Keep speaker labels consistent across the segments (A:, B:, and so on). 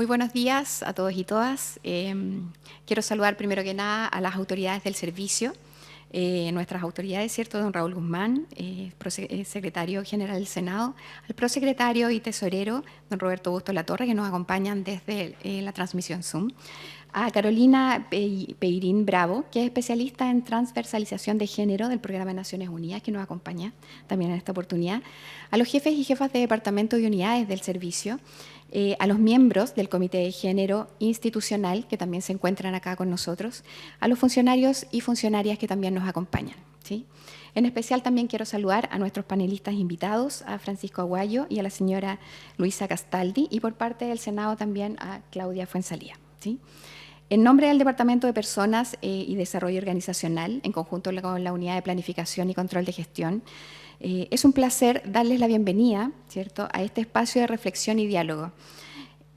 A: Muy buenos días a todos y todas. Quiero saludar primero que nada a las autoridades del servicio, nuestras autoridades, ¿cierto? Don Raúl Guzmán, secretario general del Senado, al prosecretario y tesorero, don Roberto Busto Latorre, que nos acompañan desde la transmisión Zoom. A Carolina Peirín Bravo, que es especialista en transversalización de género del Programa de Naciones Unidas, que nos acompaña también en esta oportunidad. A los jefes y jefas de departamento y unidades del servicio, a los miembros del Comité de Género Institucional, que también se encuentran acá con nosotros, a los funcionarios y funcionarias que también nos acompañan, ¿sí? En especial también quiero saludar a nuestros panelistas invitados, a Francisco Aguayo y a la señora Luisa Castaldi, y por parte del Senado también a Claudia Fuenzalía, ¿sí? En nombre del Departamento de Personas y Desarrollo Organizacional, en conjunto con la Unidad de Planificación y Control de Gestión, es un placer darles la bienvenida, ¿cierto?, a este espacio de reflexión y diálogo.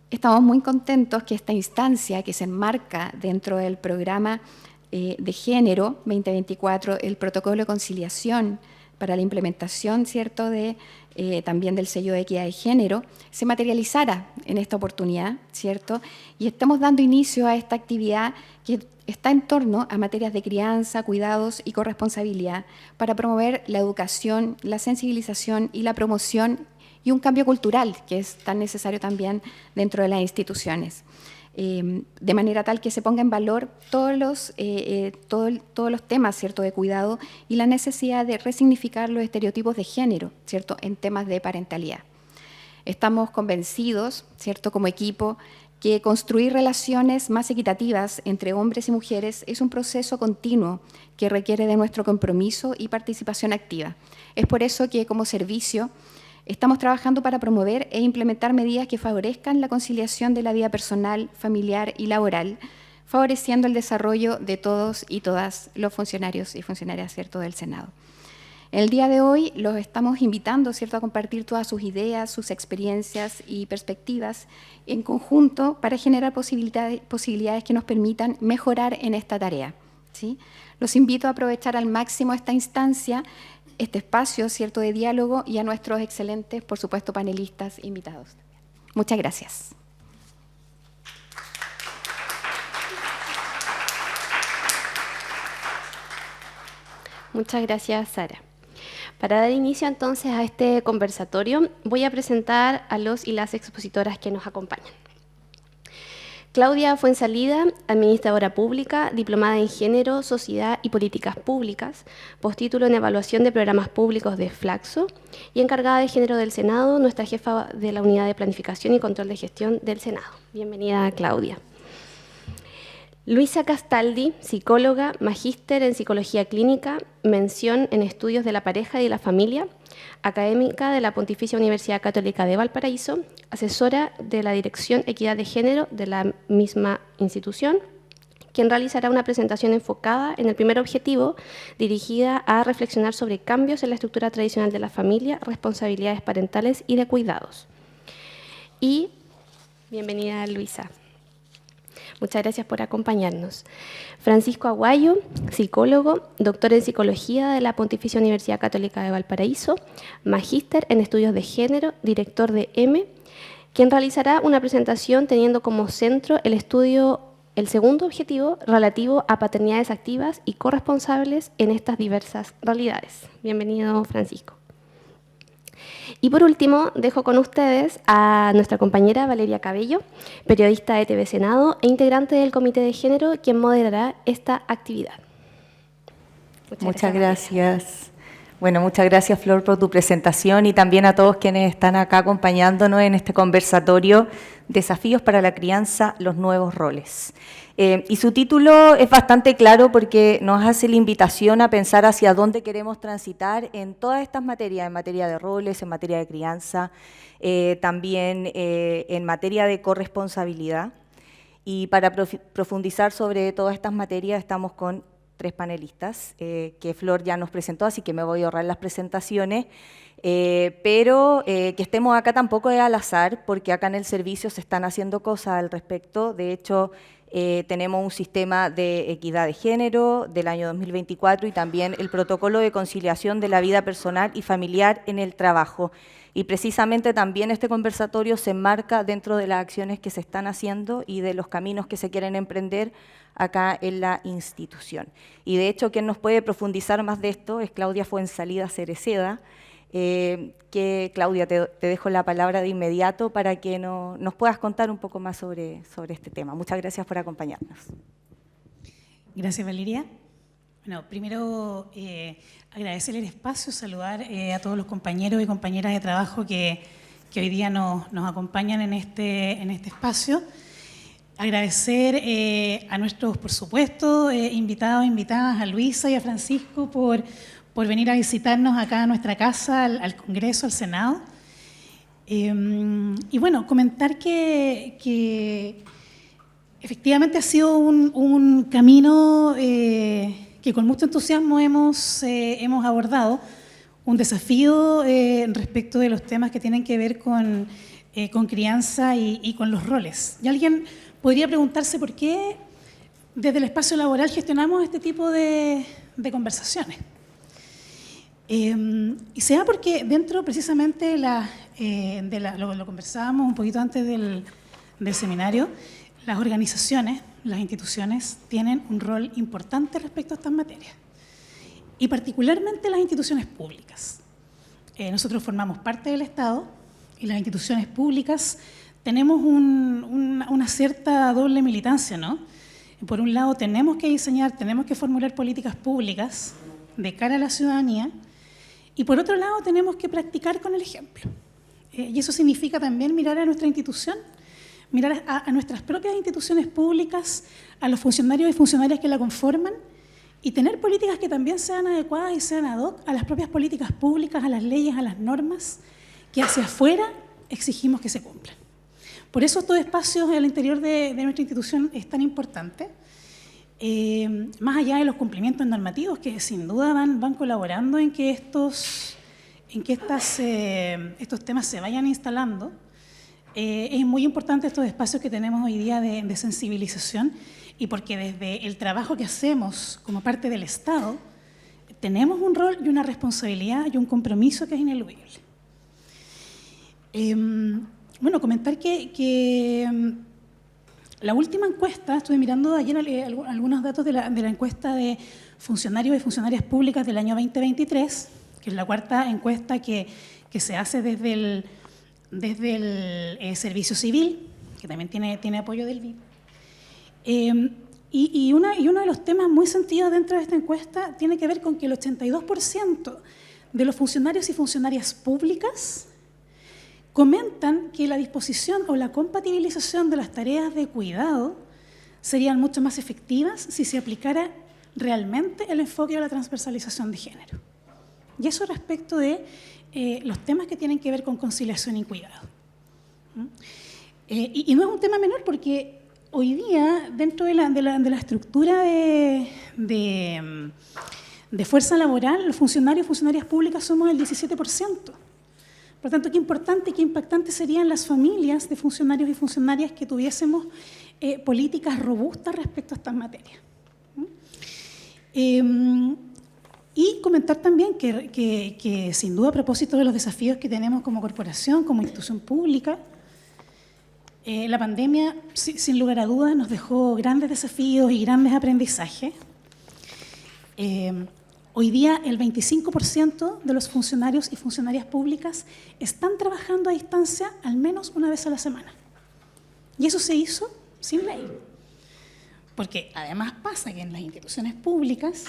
A: Estamos muy contentos que esta instancia, que se enmarca dentro del programa de género 2024, el protocolo de conciliación para la implementación, ¿cierto?, también del sello de equidad de género, se materializara en esta oportunidad, ¿cierto? Y estamos dando inicio a esta actividad que está en torno a materias de crianza, cuidados y corresponsabilidad para promover la educación, la sensibilización y la promoción y un cambio cultural que es tan necesario también dentro de las instituciones. De manera tal que se ponga en valor todos los temas, ¿cierto?, de cuidado y la necesidad de resignificar los estereotipos de género, ¿cierto?, en temas de parentalidad. Estamos convencidos, ¿cierto?, como equipo, que construir relaciones más equitativas entre hombres y mujeres es un proceso continuo que requiere de nuestro compromiso y participación activa. Es por eso que como servicio estamos trabajando para promover e implementar medidas que favorezcan la conciliación de la vida personal, familiar y laboral, favoreciendo el desarrollo de todos y todas los funcionarios y funcionarias, ¿cierto?, del Senado. El día de hoy los estamos invitando, ¿cierto?, a compartir todas sus ideas, sus experiencias y perspectivas en conjunto para generar posibilidades que nos permitan mejorar en esta tarea, ¿sí? Los invito a aprovechar al máximo esta instancia, este espacio, ¿cierto?, de diálogo, y a nuestros excelentes, por supuesto, panelistas invitados. Muchas gracias.
B: Muchas gracias, Sara. Para dar inicio entonces a este conversatorio, voy a presentar a los y las expositoras que nos acompañan. Claudia Fuenzalida, administradora pública, diplomada en Género, Sociedad y Políticas Públicas, postítulo en Evaluación de Programas Públicos de Flaxo y encargada de Género del Senado, nuestra jefa de la Unidad de Planificación y Control de Gestión del Senado. Bienvenida, Claudia. Luisa Castaldi, psicóloga, magíster en Psicología Clínica, mención en Estudios de la Pareja y de la Familia, académica de la Pontificia Universidad Católica de Valparaíso, asesora de la Dirección Equidad de Género de la misma institución, quien realizará una presentación enfocada en el primer objetivo, dirigida a reflexionar sobre cambios en la estructura tradicional de la familia, responsabilidades parentales y de cuidados. Y bienvenida, Luisa. Muchas gracias por acompañarnos. Francisco Aguayo, psicólogo, doctor en Psicología de la Pontificia Universidad Católica de Valparaíso, magíster en Estudios de Género, director de M, quien realizará una presentación teniendo como centro el segundo objetivo relativo a paternidades activas y corresponsables en estas diversas realidades. Bienvenido, Francisco. Y por último, dejo con ustedes a nuestra compañera Valeria Cabello, periodista de TV Senado e integrante del Comité de Género, quien moderará esta actividad.
C: Muchas gracias. Bueno, muchas gracias, Flor, por tu presentación y también a todos quienes están acá acompañándonos en este conversatorio Desafíos para la crianza, los nuevos roles. Y su título es bastante claro porque nos hace la invitación a pensar hacia dónde queremos transitar en todas estas materias, en materia de roles, en materia de crianza, también en materia de corresponsabilidad. Y para profundizar sobre todas estas materias estamos con tres panelistas que Flor ya nos presentó, así que me voy a ahorrar las presentaciones. Pero que estemos acá tampoco es al azar, porque acá en el servicio se están haciendo cosas al respecto. De hecho, tenemos un sistema de equidad de género del año 2024 y también el protocolo de conciliación de la vida personal y familiar en el trabajo. Y precisamente también este conversatorio se enmarca dentro de las acciones que se están haciendo y de los caminos que se quieren emprender acá en la institución. Y de hecho, quien nos puede profundizar más de esto es Claudia Fuenzalida Cereceda, que Claudia, te dejo la palabra de inmediato para que nos puedas contar un poco más sobre este tema. Muchas gracias por acompañarnos.
D: Gracias, Valeria. Bueno, primero agradecer el espacio, saludar a todos los compañeros y compañeras de trabajo que hoy día nos acompañan en este espacio. Agradecer a nuestros, por supuesto, invitados e invitadas, a Luisa y a Francisco por venir a visitarnos acá a nuestra casa, al Congreso, al Senado. Y bueno, comentar que efectivamente ha sido un camino que con mucho entusiasmo hemos abordado, un desafío respecto de los temas que tienen que ver con crianza y con los roles. Y alguien podría preguntarse por qué desde el espacio laboral gestionamos este tipo de conversaciones. Y se da porque dentro precisamente lo conversábamos un poquito antes del seminario, las organizaciones, las instituciones tienen un rol importante respecto a estas materias y particularmente las instituciones públicas. Nosotros formamos parte del Estado y las instituciones públicas tenemos una cierta doble militancia, ¿no? Por un lado tenemos que diseñar, tenemos que formular políticas públicas de cara a la ciudadanía. Y por otro lado tenemos que practicar con el ejemplo. Y eso significa también mirar a nuestra institución, mirar a nuestras propias instituciones públicas, a los funcionarios y funcionarias que la conforman y tener políticas que también sean adecuadas y sean ad hoc a las propias políticas públicas, a las leyes, a las normas que hacia afuera exigimos que se cumplan. Por eso estos espacios al interior de nuestra institución es tan importante. Más allá de los cumplimientos normativos que sin duda van colaborando en que estos temas se vayan instalando, es muy importante estos espacios que tenemos hoy día de sensibilización y porque desde el trabajo que hacemos como parte del Estado tenemos un rol y una responsabilidad y un compromiso que es ineludible. Bueno, comentar que la última encuesta, estuve mirando ayer algunos datos de la encuesta de funcionarios y funcionarias públicas del año 2023, que es la cuarta encuesta que se hace desde el Servicio Civil, que también tiene apoyo del BID. Y uno de los temas muy sentidos dentro de esta encuesta tiene que ver con que el 82% de los funcionarios y funcionarias públicas comentan que la disposición o la compatibilización de las tareas de cuidado serían mucho más efectivas si se aplicara realmente el enfoque de la transversalización de género. Y eso respecto de los temas que tienen que ver con conciliación y cuidado. Y no es un tema menor porque hoy día, dentro de la estructura de fuerza laboral, los funcionarios y funcionarias públicas somos el 17%. Por tanto, qué importante y qué impactante serían las familias de funcionarios y funcionarias que tuviésemos políticas robustas respecto a estas materias. Y comentar también que sin duda a propósito de los desafíos que tenemos como corporación, como institución pública, la pandemia, sin lugar a dudas, nos dejó grandes desafíos y grandes aprendizajes. Hoy día el 25% de los funcionarios y funcionarias públicas están trabajando a distancia al menos una vez a la semana. Y eso se hizo sin ley. Porque además pasa que en las instituciones públicas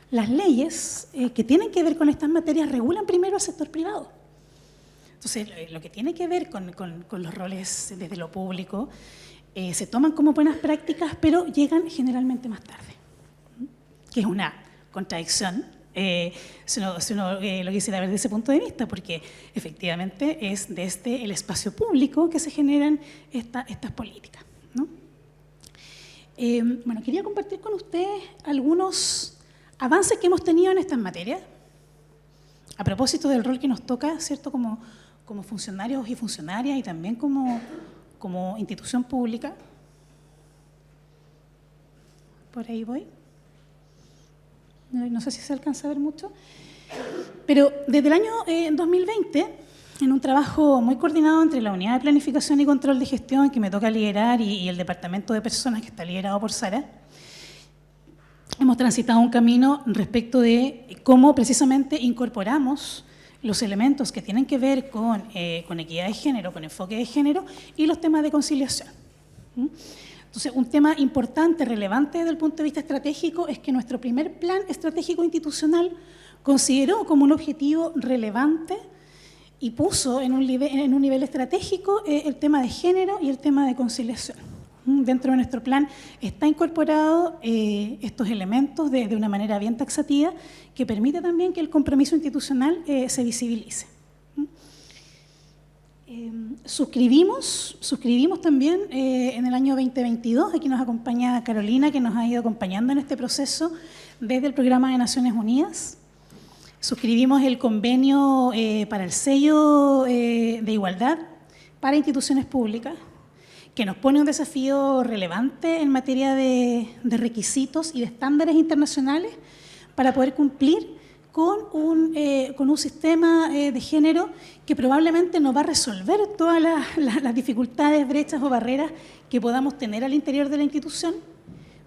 D: las leyes que tienen que ver con estas materias regulan primero al sector privado. Entonces, lo que tiene que ver con los roles desde lo público se toman como buenas prácticas, pero llegan generalmente más tarde, que es una contradicción si uno lo quisiera ver desde ese punto de vista, porque efectivamente es desde el espacio público que se generan estas políticas, ¿no? Bueno, quería compartir con ustedes algunos avances que hemos tenido en estas materias a propósito del rol que nos toca, ¿cierto?, como funcionarios y funcionarias y también como institución pública. Por ahí voy. No sé si se alcanza a ver mucho. Pero desde el año 2020, en un trabajo muy coordinado entre la Unidad de Planificación y Control de Gestión, que me toca liderar, y el Departamento de Personas, que está liderado por Sara, hemos transitado un camino respecto de cómo precisamente incorporamos los elementos que tienen que ver con equidad de género, con enfoque de género y los temas de conciliación. Entonces, un tema importante, relevante desde el punto de vista estratégico, es que nuestro primer plan estratégico institucional consideró como un objetivo relevante y puso en un nivel estratégico el tema de género y el tema de conciliación. Dentro de nuestro plan está incorporado estos elementos de una manera bien taxativa, que permite también que el compromiso institucional se visibilice. Suscribimos también en el año 2022, aquí nos acompaña Carolina, que nos ha ido acompañando en este proceso desde el Programa de Naciones Unidas. Suscribimos el convenio para el sello de igualdad para instituciones públicas, que nos pone un desafío relevante en materia de requisitos y de estándares internacionales para poder cumplir con un sistema de género que probablemente no va a resolver todas las dificultades, brechas o barreras que podamos tener al interior de la institución,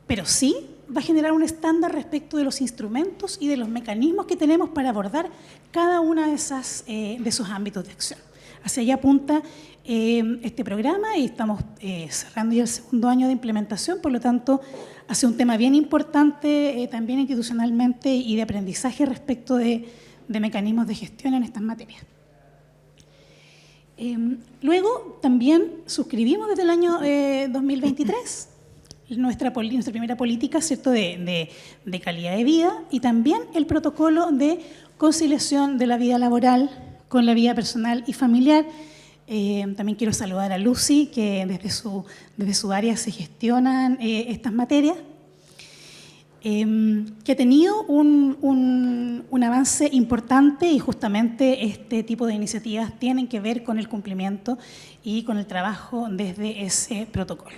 D: pero sí va a generar un estándar respecto de los instrumentos y de los mecanismos que tenemos para abordar cada uno de esos ámbitos de acción. Hacia allá apunta este programa y estamos cerrando ya el segundo año de implementación, por lo tanto, hace un tema bien importante también institucionalmente y de aprendizaje respecto de mecanismos de gestión en estas materias. Luego, también suscribimos desde el año 2023 nuestra primera política, ¿cierto?, de calidad de vida, y también el protocolo de conciliación de la vida laboral con la vida personal y familiar. También quiero saludar a Lucy, que desde su área se gestionan estas materias, que ha tenido un avance importante, y justamente este tipo de iniciativas tienen que ver con el cumplimiento y con el trabajo desde ese protocolo.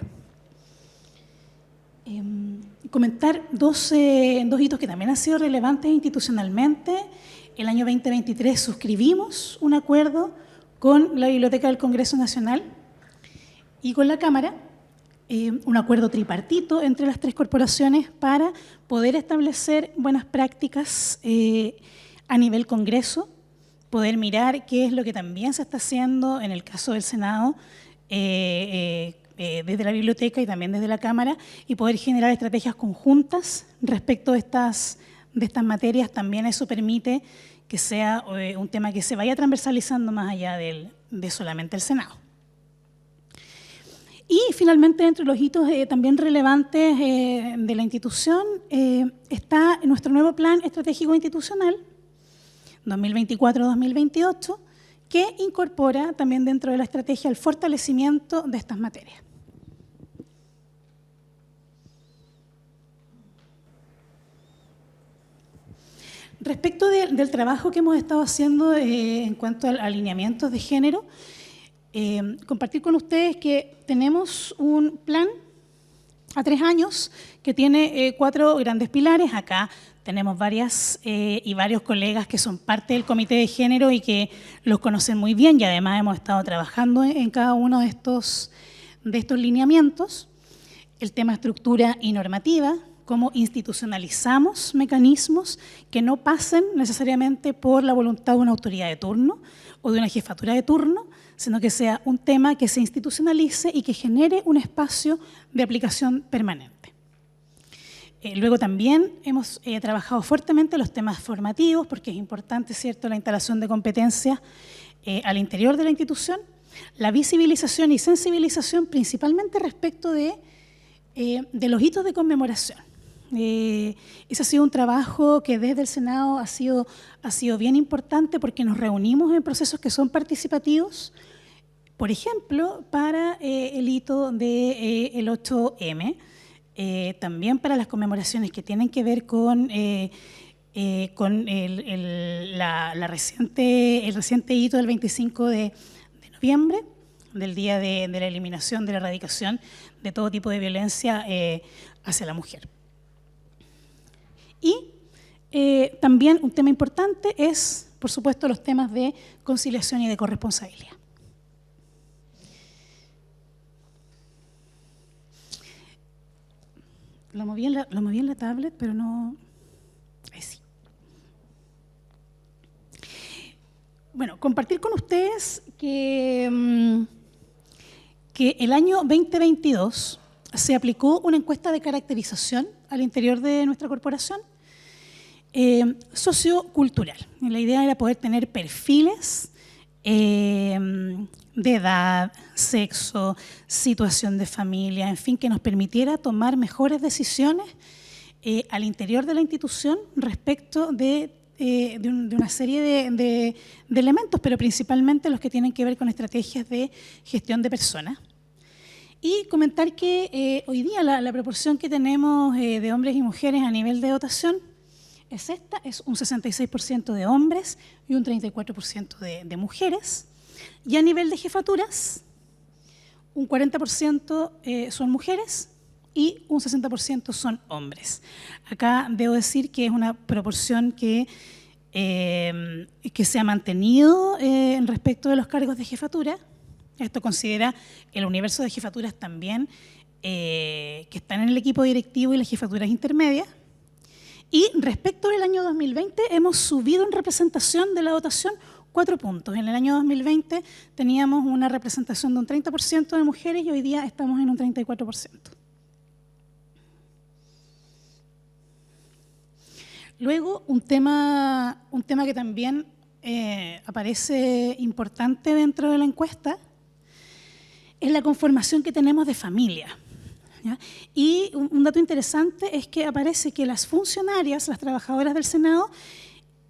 D: Comentar dos hitos que también han sido relevantes institucionalmente. El año 2023 suscribimos un acuerdo con la Biblioteca del Congreso Nacional y con la Cámara, un acuerdo tripartito entre las tres corporaciones para poder establecer buenas prácticas a nivel Congreso, poder mirar qué es lo que también se está haciendo en el caso del Senado, desde la biblioteca y también desde la Cámara, y poder generar estrategias conjuntas respecto de estas materias. También eso permite que sea un tema que se vaya transversalizando más allá de solamente el Senado. Y finalmente, entre los hitos también relevantes de la institución, está nuestro nuevo Plan Estratégico Institucional 2024-2028, que incorpora también dentro de la estrategia el fortalecimiento de estas materias. Respecto del trabajo que hemos estado haciendo en cuanto a alineamientos de género, compartir con ustedes que tenemos un plan a 3 años que tiene 4 grandes pilares. Acá tenemos varios colegas que son parte del Comité de Género y que los conocen muy bien, y además hemos estado trabajando en cada uno de estos lineamientos. El tema estructura y normativa, cómo institucionalizamos mecanismos que no pasen necesariamente por la voluntad de una autoridad de turno o de una jefatura de turno, sino que sea un tema que se institucionalice y que genere un espacio de aplicación permanente. Luego también hemos trabajado fuertemente los temas formativos, porque es importante, ¿cierto?, la instalación de competencias al interior de la institución, la visibilización y sensibilización principalmente respecto de los hitos de conmemoración. Ese ha sido un trabajo que desde el Senado ha sido bien importante, porque nos reunimos en procesos que son participativos, por ejemplo, para el hito del 8M, también para las conmemoraciones que tienen que ver con con el reciente hito del 25 de noviembre, del Día de la Eliminación, de la Erradicación de todo tipo de violencia hacia la mujer. Y también un tema importante es, por supuesto, los temas de conciliación y de corresponsabilidad. Lo moví en la tablet, pero no... Ahí sí. Bueno, compartir con ustedes que el año 2022 se aplicó una encuesta de caracterización al interior de nuestra corporación sociocultural. Y la idea era poder tener perfiles de edad, sexo, situación de familia, en fin, que nos permitiera tomar mejores decisiones al interior de la institución respecto de una serie de elementos, pero principalmente los que tienen que ver con estrategias de gestión de personas. Y comentar que hoy día la proporción que tenemos de hombres y mujeres a nivel de dotación es esta, es un 66% de hombres y un 34% de mujeres. Y a nivel de jefaturas, un 40% son mujeres y un 60% son hombres. Acá debo decir que es una proporción que se ha mantenido respecto de los cargos de jefatura. Esto considera el universo de jefaturas también que están en el equipo directivo y las jefaturas intermedias. Y respecto del año 2020 hemos subido en representación de la dotación 4 puntos. En el año 2020 teníamos una representación de un 30% de mujeres y hoy día estamos en un 34%. Luego, un tema que también aparece importante dentro de la encuesta es la conformación que tenemos de familia. ¿Ya? Y un dato interesante es que aparece que las funcionarias, las trabajadoras del Senado,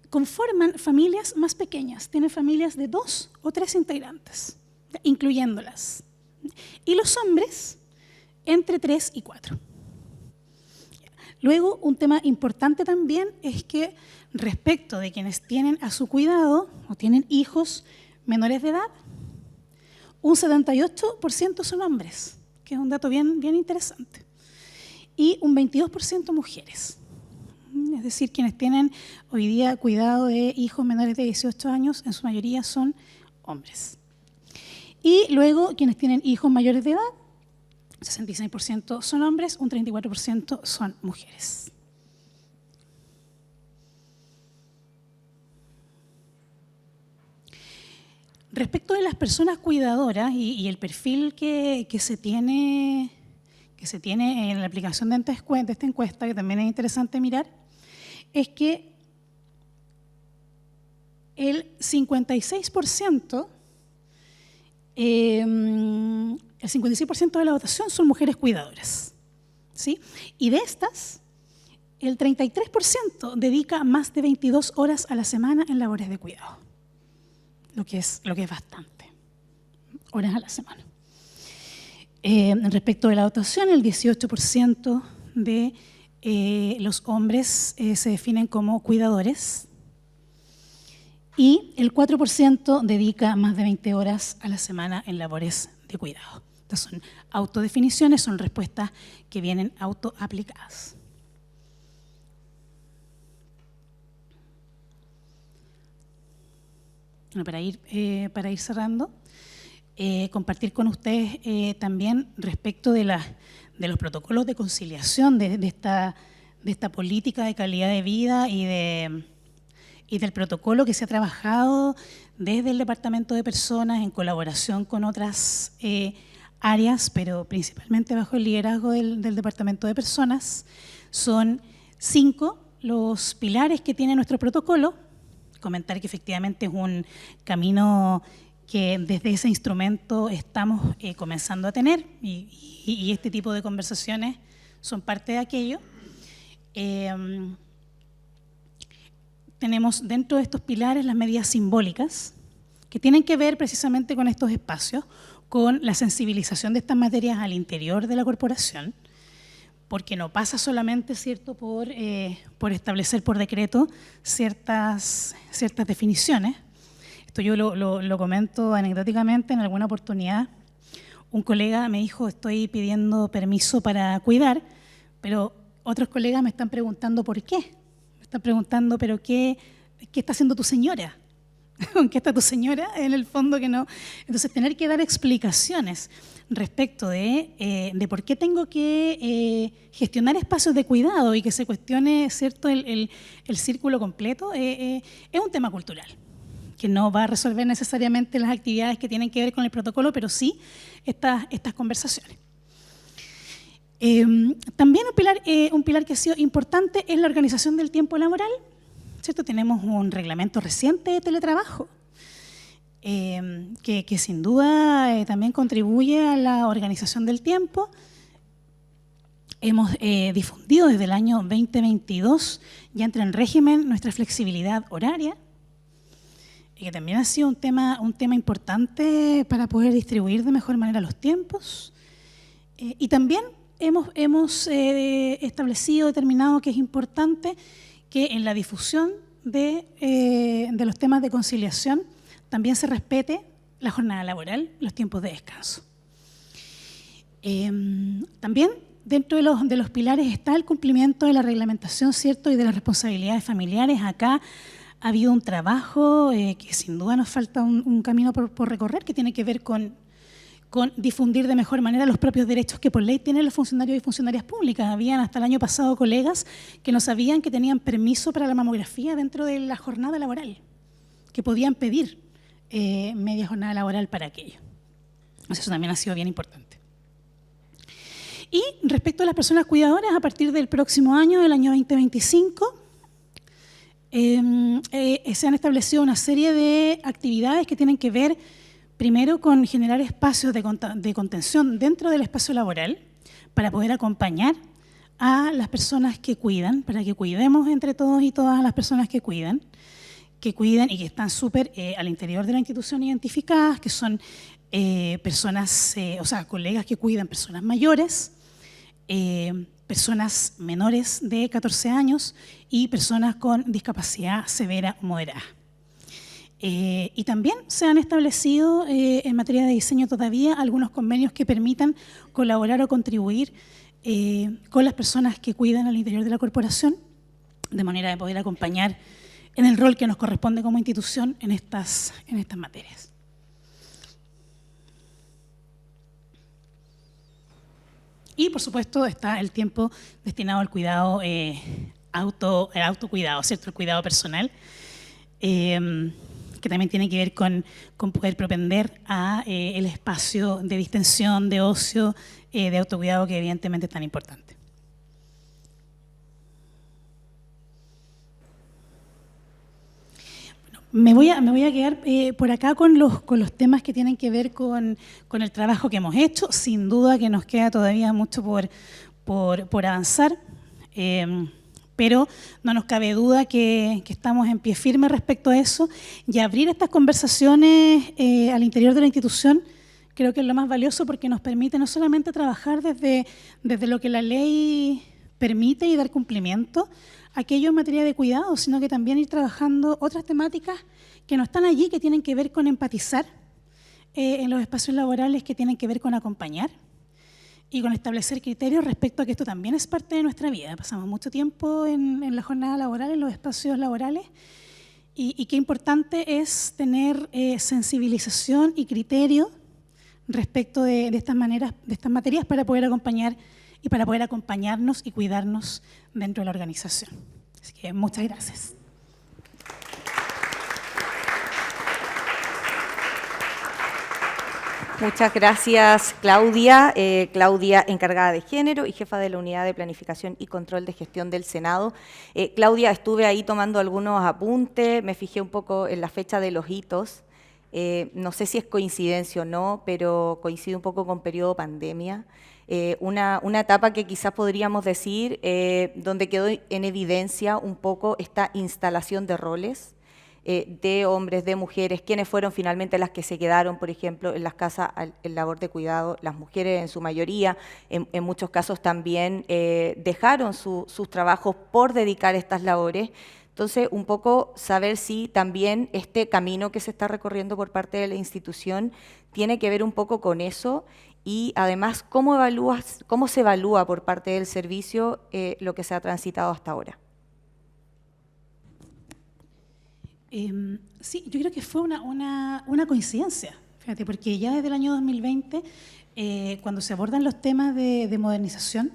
D: conforman familias más pequeñas, tienen familias de 2 o 3 integrantes, incluyéndolas. Y los hombres, entre 3 y 4. Luego, un tema importante también es que respecto de quienes tienen a su cuidado o tienen hijos menores de edad, un 78% son hombres, que es un dato bien interesante, y un 22% mujeres. Es decir, quienes tienen hoy día cuidado de hijos menores de 18 años, en su mayoría son hombres. Y luego, quienes tienen hijos mayores de edad, 66% son hombres, un 34% son mujeres. Respecto de las personas cuidadoras y el perfil que se tiene en la aplicación de esta encuesta, que también es interesante mirar, es que el 56%, el 56% de la votación son mujeres cuidadoras, ¿sí? Y de estas, el 33% dedica más de 22 horas a la semana en labores de cuidado, lo que es bastante, horas a la semana. Respecto de la dotación, el 18% de los hombres se definen como cuidadores y el 4% dedica más de 20 horas a la semana en labores de cuidado. Estas son autodefiniciones, son respuestas que vienen autoaplicadas. Bueno, para ir cerrando, compartir con ustedes también respecto de los protocolos de conciliación de esta política de calidad de vida y del protocolo que se ha trabajado desde el Departamento de Personas en colaboración con otras áreas, pero principalmente bajo el liderazgo del Departamento de Personas. Son 5 los pilares que tiene nuestro protocolo. Comentar que efectivamente es un camino que desde ese instrumento estamos comenzando a tener y este tipo de conversaciones son parte de aquello. Tenemos dentro de estos pilares las medidas simbólicas que tienen que ver precisamente con estos espacios, con la sensibilización de estas materias al interior de la corporación, porque no pasa solamente, ¿cierto?, por establecer por decreto ciertas definiciones. Esto yo lo comento anecdóticamente. En alguna oportunidad un colega me dijo: estoy pidiendo permiso para cuidar, pero otros colegas me están preguntando por qué. Me están preguntando, pero ¿qué está haciendo tu señora? ¿Con qué está tu señora? En el fondo que no. Entonces, tener que dar explicaciones respecto de por qué tengo que gestionar espacios de cuidado y que se cuestione, ¿cierto?, el círculo completo, es un tema cultural, que no va a resolver necesariamente las actividades que tienen que ver con el protocolo, pero sí estas conversaciones. También un pilar que ha sido importante es la organización del tiempo laboral, ¿cierto? Tenemos un reglamento reciente de teletrabajo que sin duda también contribuye a la organización del tiempo. Hemos difundido desde el año 2022, ya entra en régimen nuestra flexibilidad horaria, que también ha sido un tema importante para poder distribuir de mejor manera los tiempos. Y también hemos establecido, determinado que es importante que en la difusión de los temas de conciliación también se respete la jornada laboral, los tiempos de descanso. También dentro de los pilares está el cumplimiento de la reglamentación, ¿cierto?, y de las responsabilidades familiares. Acá ha habido un trabajo que sin duda nos falta un camino por recorrer, que tiene que ver con difundir de mejor manera los propios derechos que por ley tienen los funcionarios y funcionarias públicas. Habían hasta el año pasado colegas que no sabían que tenían permiso para la mamografía dentro de la jornada laboral, que podían pedir media jornada laboral para aquello. Eso también ha sido bien importante. Y respecto a las personas cuidadoras, a partir del próximo año, del año 2025, se han establecido una serie de actividades que tienen que ver primero con generar espacios de contención dentro del espacio laboral para poder acompañar a las personas que cuidan, para que cuidemos entre todos y todas a las personas que cuidan y que están súper al interior de la institución identificadas, que son personas, colegas que cuidan personas mayores, personas menores de 14 años y personas con discapacidad severa o moderada. Y también se han establecido en materia de diseño todavía algunos convenios que permitan colaborar o contribuir con las personas que cuidan al interior de la corporación, de manera de poder acompañar en el rol que nos corresponde como institución en estas materias. Y, por supuesto, está el tiempo destinado al cuidado, el autocuidado, ¿cierto?, el cuidado personal, que también tiene que ver con poder propender a el espacio de distensión, de ocio, de autocuidado, que evidentemente es tan importante. Me voy a quedar por acá con los temas que tienen que ver con el trabajo que hemos hecho. Sin duda que nos queda todavía mucho por avanzar, pero no nos cabe duda que estamos en pie firme respecto a eso, y abrir estas conversaciones al interior de la institución creo que es lo más valioso, porque nos permite no solamente trabajar desde lo que la ley permite y dar cumplimiento a aquello en materia de cuidado, sino que también ir trabajando otras temáticas que no están allí, que tienen que ver con empatizar en los espacios laborales, que tienen que ver con acompañar y con establecer criterios respecto a que esto también es parte de nuestra vida. Pasamos mucho tiempo en la jornada laboral, en los espacios laborales, y qué importante es tener sensibilización y criterio respecto de estas materias para poder acompañar y para poder acompañarnos y cuidarnos dentro de la organización. Así que muchas gracias.
C: Muchas gracias, Claudia. Claudia, encargada de género y jefa de la Unidad de Planificación y Control de Gestión del Senado. Claudia, estuve ahí tomando algunos apuntes, me fijé un poco en la fecha de los hitos. No sé si es coincidencia o no, pero coincide un poco con periodo pandemia. Una etapa que quizás podríamos decir donde quedó en evidencia un poco esta instalación de roles de hombres, de mujeres, quiénes fueron finalmente las que se quedaron, por ejemplo, en las casas en labor de cuidado, las mujeres en su mayoría, en muchos casos también dejaron sus trabajos por dedicar estas labores. Entonces, un poco saber si también este camino que se está recorriendo por parte de la institución tiene que ver un poco con eso y además cómo se evalúa por parte del servicio lo que se ha transitado hasta ahora.
D: Sí, yo creo que fue una coincidencia, fíjate, porque ya desde el año 2020, cuando se abordan los temas de modernización,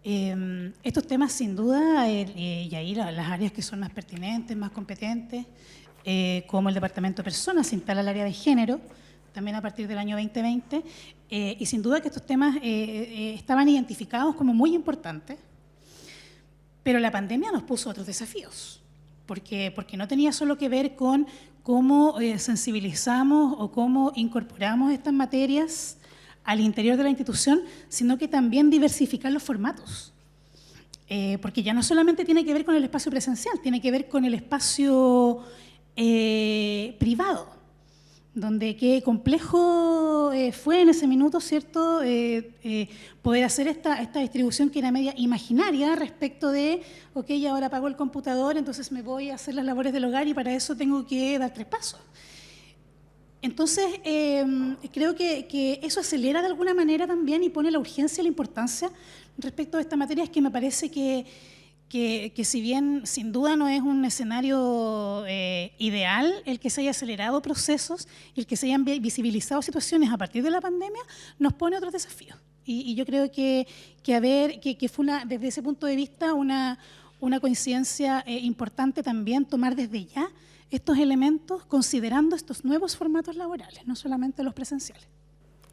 D: estos temas sin duda, y ahí las áreas que son más pertinentes, más competentes, como el Departamento de Personas, se instala el área de género, también a partir del año 2020, y sin duda que estos temas estaban identificados como muy importantes, pero la pandemia nos puso otros desafíos. Porque no tenía solo que ver con cómo sensibilizamos o cómo incorporamos estas materias al interior de la institución, sino que también diversificar los formatos. Porque ya no solamente tiene que ver con el espacio presencial, tiene que ver con el espacio privado, donde qué complejo fue en ese minuto, ¿cierto?, poder hacer esta distribución que era media imaginaria respecto de, ok, ahora apago el computador, entonces me voy a hacer las labores del hogar y para eso tengo que dar 3 pasos. Entonces, creo que eso acelera de alguna manera también y pone la urgencia y la importancia respecto a esta materia, es que me parece que si bien sin duda no es un escenario ideal el que se haya acelerado procesos y el que se hayan visibilizado situaciones a partir de la pandemia, nos pone otros desafíos. Y yo creo que fue desde ese punto de vista una coincidencia importante también tomar desde ya estos elementos considerando estos nuevos formatos laborales, no solamente los presenciales.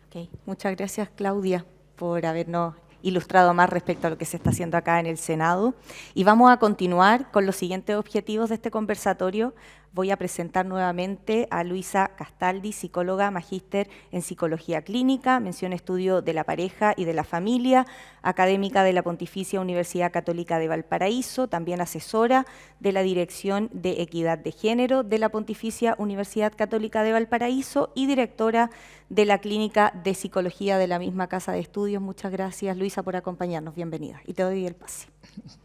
C: Okay. Muchas gracias, Claudia, por habernos ilustrado más respecto a lo que se está haciendo acá en el Senado. Y vamos a continuar con los siguientes objetivos de este conversatorio. Voy a presentar nuevamente a Luisa Castaldi, psicóloga, magíster en Psicología Clínica, mención estudio de la pareja y de la familia, académica de la Pontificia Universidad Católica de Valparaíso, también asesora de la Dirección de Equidad de Género de la Pontificia Universidad Católica de Valparaíso y directora de la Clínica de Psicología de la misma Casa de Estudios. Muchas gracias, Luisa, por acompañarnos. Bienvenida. Y te doy el pase.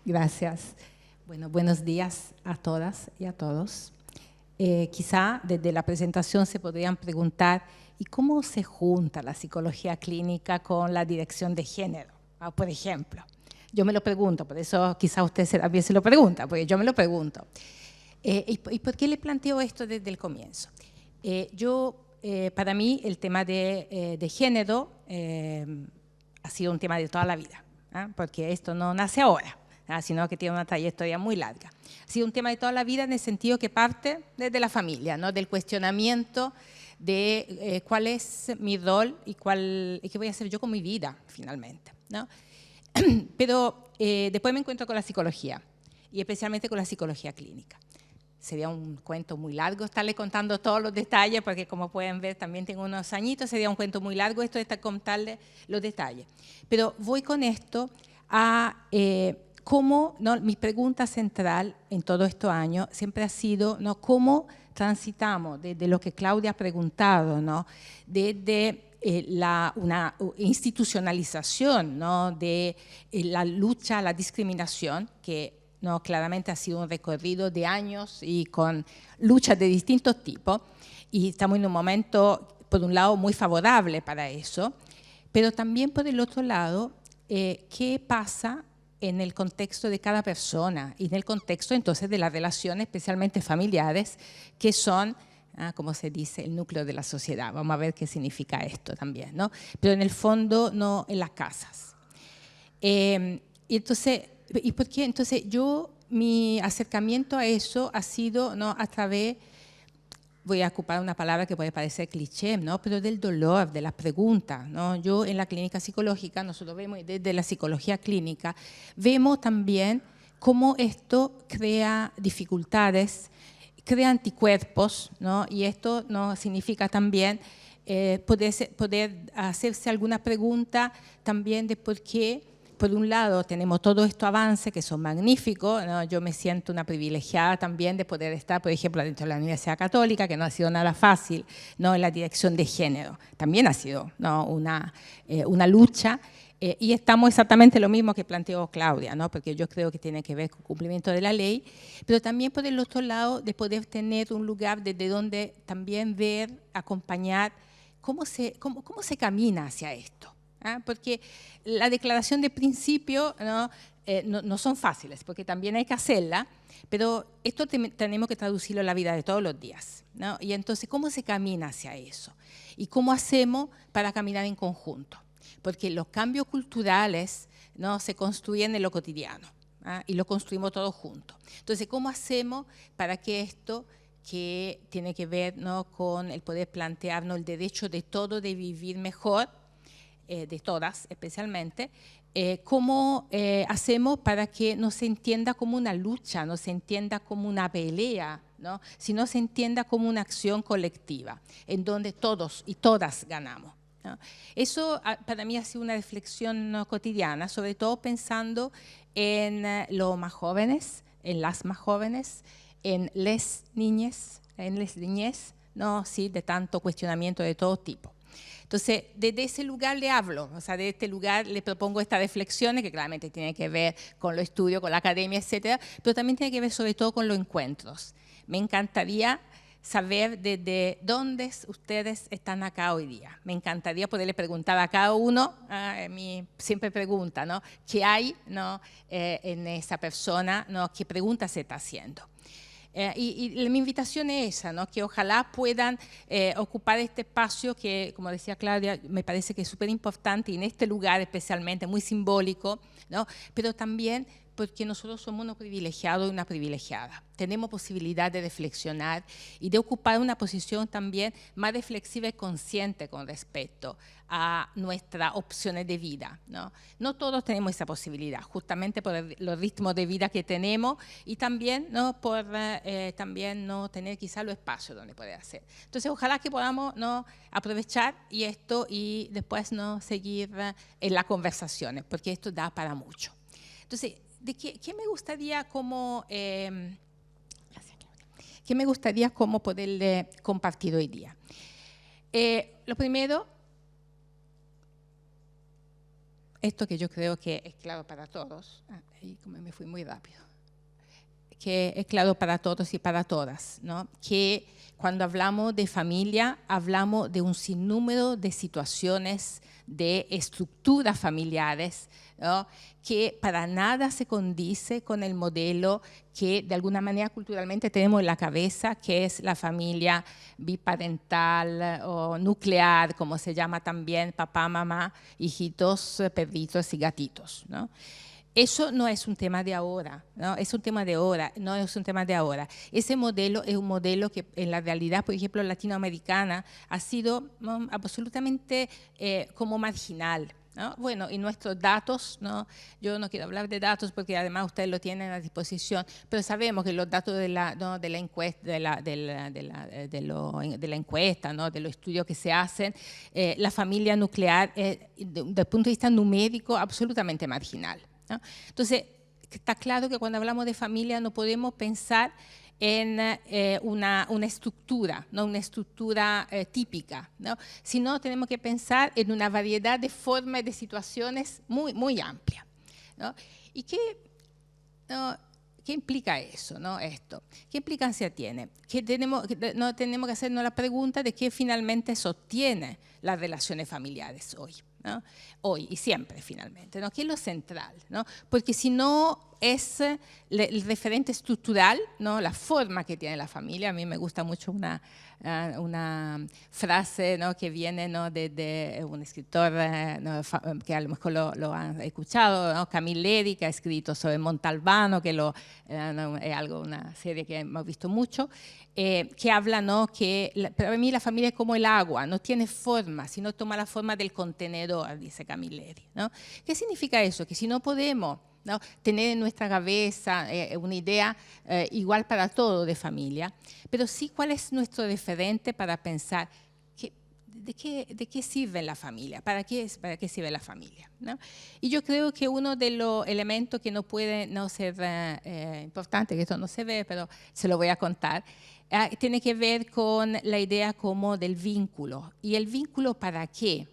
E: Gracias. Bueno, buenos días a todas y a todos. Quizá desde la presentación se podrían preguntar, ¿y cómo se junta la psicología clínica con la dirección de género? Por ejemplo, yo me lo pregunto, por eso quizá usted también se lo pregunta, porque yo me lo pregunto. ¿Y por qué le planteo esto desde el comienzo? Para mí el tema de género ha sido un tema de toda la vida, porque esto no nace ahora, sino que tiene una trayectoria muy larga. Ha sido un tema de toda la vida en el sentido que parte desde la familia, ¿no?, del cuestionamiento de cuál es mi rol y qué voy a hacer yo con mi vida, finalmente, ¿no? Pero después me encuentro con la psicología, y especialmente con la psicología clínica. Sería un cuento muy largo estarle contando todos los detalles, porque como pueden ver también tengo unos añitos, sería un cuento muy largo esto de contarle los detalles. Pero voy con esto a cómo, ¿no?, mi pregunta central en todos estos años siempre ha sido, ¿no?, cómo transitamos desde lo que Claudia ha preguntado, ¿no?, desde una institucionalización, ¿no?, de la lucha a la discriminación, que no, claramente ha sido un recorrido de años y con luchas de distintos tipos, y estamos en un momento, por un lado, muy favorable para eso, pero también por el otro lado, ¿qué pasa en el contexto de cada persona y en el contexto entonces de las relaciones, especialmente familiares, que son, como se dice, el núcleo de la sociedad? Vamos a ver qué significa esto también, ¿no? Pero en el fondo, no en las casas. Y entonces, ¿y por qué? Entonces, mi acercamiento a eso ha sido, ¿no?, a través, voy a ocupar una palabra que puede parecer cliché, ¿no?, pero del dolor, de las preguntas, ¿no? Yo en la clínica psicológica, nosotros vemos desde la psicología clínica, vemos también cómo esto crea dificultades, crea anticuerpos, ¿no? Y esto no significa también poder hacerse alguna pregunta también de por qué por un lado, tenemos todos estos avances que son magníficos, ¿no? Yo me siento una privilegiada también de poder estar, por ejemplo, dentro de la Universidad Católica, que no ha sido nada fácil, ¿no? En la dirección de género. También ha sido, ¿no? una lucha. Y estamos exactamente lo mismo que planteó Claudia, ¿no? Porque yo creo que tiene que ver con el cumplimiento de la ley, pero también por el otro lado de poder tener un lugar desde donde también ver, acompañar cómo se camina hacia esto. Porque la declaración de principio no son fáciles, porque también hay que hacerla, pero esto tenemos que traducirlo en la vida de todos los días, ¿no? Y entonces, ¿cómo se camina hacia eso? ¿Y cómo hacemos para caminar en conjunto? Porque los cambios culturales, ¿no? Se construyen en lo cotidiano, y lo construimos todos juntos. Entonces, ¿cómo hacemos para que esto, que tiene que ver, ¿no? con el poder plantearnos el derecho de todo de vivir mejor, de todas especialmente, cómo hacemos para que no se entienda como una lucha, no se entienda como una pelea, ¿no? Sino se entienda como una acción colectiva, en donde todos y todas ganamos, ¿no? Eso para mí ha sido una reflexión, ¿no? cotidiana, sobre todo pensando en los más jóvenes, en las más jóvenes, en les niñas, ¿no? Sí, de tanto cuestionamiento de todo tipo. Entonces, desde ese lugar le hablo, o sea, de este lugar le propongo estas reflexiones que claramente tienen que ver con los estudios, con la academia, etcétera, pero también tiene que ver sobre todo con los encuentros. Me encantaría saber desde dónde ustedes están acá hoy día. Me encantaría poderle preguntar a cada uno, siempre pregunta, ¿no? ¿Qué hay, ¿no? En esa persona, ¿no? ¿Qué pregunta se está haciendo? Y mi invitación es esa, ¿no? Que ojalá puedan ocupar este espacio que, como decía Claudia, me parece que es súper importante, y en este lugar especialmente, muy simbólico, ¿no? Pero también porque nosotros somos unos privilegiados y una privilegiada. Tenemos posibilidad de reflexionar y de ocupar una posición también más reflexiva y consciente con respecto a nuestras opciones de vida, ¿no? No todos tenemos esa posibilidad, justamente por los ritmos de vida que tenemos y también, ¿no? por también no tener quizá los espacios donde poder hacer. Entonces, ojalá que podamos, ¿no? aprovechar esto y después, ¿no? seguir en las conversaciones, porque esto da para mucho. Entonces, ¿qué me gustaría como poderle compartir hoy día? Lo primero, esto que yo creo que es claro para todos, ahí como me fui muy rápido, que es claro para todos y para todas, ¿no? Que cuando hablamos de familia, hablamos de un sinnúmero de situaciones, de estructuras familiares, ¿no? que para nada se condice con el modelo que de alguna manera culturalmente tenemos en la cabeza, que es la familia biparental o nuclear, como se llama también, papá, mamá, hijitos, perritos y gatitos, ¿no? Eso no es un tema de ahora, ¿no? Es un tema de ahora, no es un tema de ahora. Ese modelo es un modelo que en la realidad, por ejemplo, latinoamericana, ha sido, ¿no? absolutamente como marginal, ¿no? Bueno, y nuestros datos, ¿no? Yo no quiero hablar de datos porque además ustedes lo tienen a disposición, pero sabemos que los datos de la, ¿no? de la encuesta, de la encuesta, ¿no? de los estudios que se hacen, la familia nuclear es, desde el punto de vista numérico, absolutamente marginal, ¿no? Entonces, está claro que cuando hablamos de familia no podemos pensar en una estructura, ¿no? una estructura típica, ¿no? Sino tenemos que pensar en una variedad de formas y de situaciones muy, muy amplia, ¿no? ¿Y qué implica eso, ¿no? Esto? ¿Qué implicancia tiene? Que tenemos que hacernos la pregunta de qué finalmente sostiene las relaciones familiares hoy, ¿no? Hoy y siempre finalmente, ¿no? ¿Qué es lo central, ¿no? Porque si no es el referente estructural, ¿no? La forma que tiene la familia. A mí me gusta mucho una frase, ¿no? que viene, ¿no? de un escritor ¿no? que a lo mejor lo han escuchado, ¿no? Camilleri, que ha escrito sobre Montalbano, que ¿no? es una serie que hemos visto mucho, que habla, ¿no? que para mí la familia es como el agua, no tiene forma, sino toma la forma del contenedor, dice Camilleri, ¿no? ¿Qué significa eso? Que si no podemos, ¿no? tener en nuestra cabeza una idea igual para todo de familia, pero sí cuál es nuestro referente para pensar de qué sirve la familia, para qué sirve la familia, ¿no? Y yo creo que uno de los elementos que no puede no ser importante, que esto no se ve, pero se lo voy a contar, tiene que ver con la idea como del vínculo. ¿Y el vínculo para qué?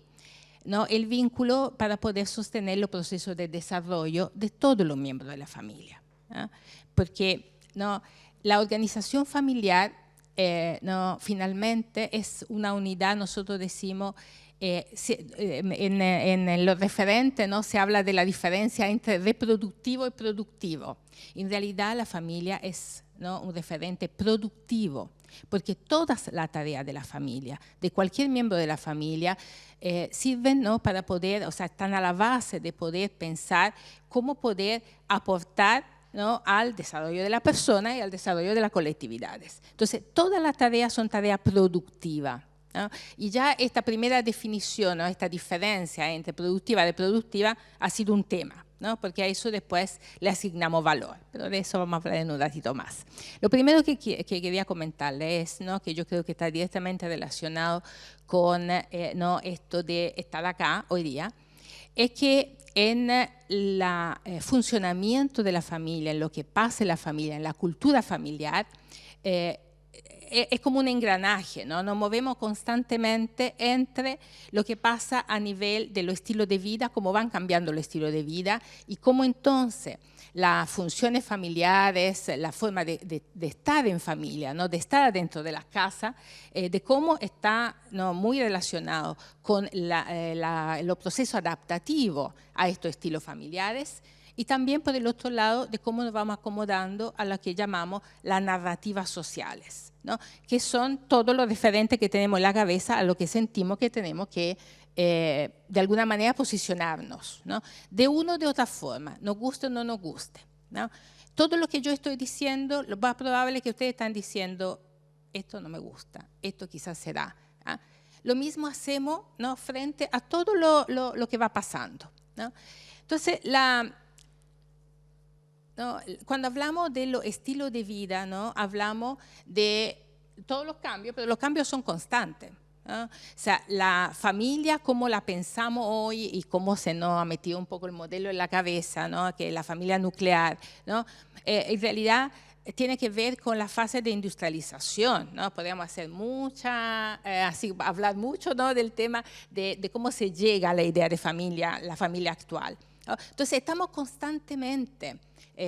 E: ¿No? El vínculo para poder sostener los procesos de desarrollo de todos los miembros de la familia, ¿no? Porque, ¿no?, la organización familiar no, finalmente es una unidad. Nosotros decimos, en lo referente, ¿no?, se habla de la diferencia entre reproductivo y productivo. En realidad la familia es, ¿no?, un referente productivo, porque todas las tareas de la familia, de cualquier miembro de la familia, sirven, ¿no?, para poder, o sea, están a la base de poder pensar cómo poder aportar, ¿no?, al desarrollo de la persona y al desarrollo de las colectividades. Entonces, todas las tareas son tareas productivas, ¿no? Y ya esta primera definición, ¿no?, esta diferencia entre productiva y reproductiva ha sido un tema, ¿no?, porque a eso después le asignamos valor, pero de eso vamos a hablar en un ratito más. Lo primero que quería comentarles es, ¿no?, que yo creo que está directamente relacionado con ¿no?, esto de estar acá hoy día, es que en el funcionamiento de la familia, en lo que pasa en la familia, en la cultura familiar, es como un engranaje, ¿no? Nos movemos constantemente entre lo que pasa a nivel de los estilos de vida, cómo van cambiando los estilos de vida y cómo entonces las funciones familiares, la forma de estar en familia, ¿no?, de estar dentro de las casas, de cómo está, ¿no?, muy relacionado con los procesos adaptativos a estos estilos familiares, y también por el otro lado de cómo nos vamos acomodando a lo que llamamos las narrativas sociales, ¿no?, que son todos los referentes que tenemos en la cabeza a lo que sentimos que tenemos que de alguna manera posicionarnos, ¿no?, de una o de otra forma, nos guste o no nos guste, ¿no? Todo lo que yo estoy diciendo, lo más probable es que ustedes están diciendo, esto no me gusta, esto quizás será, ¿no? Lo mismo hacemos, ¿no?, frente a todo lo que va pasando, ¿no? Entonces, ¿no?, cuando hablamos de los estilos de vida, ¿no?, hablamos de todos los cambios, pero los cambios son constantes, ¿no? O sea, la familia, como la pensamos hoy y cómo se nos ha metido un poco el modelo en la cabeza, ¿no?, que la familia nuclear, ¿no?, en realidad tiene que ver con la fase de industrialización, ¿no? Podemos hacer hablar mucho, ¿no?, del tema de cómo se llega a la idea de familia, la familia actual, ¿no? Entonces, estamos constantemente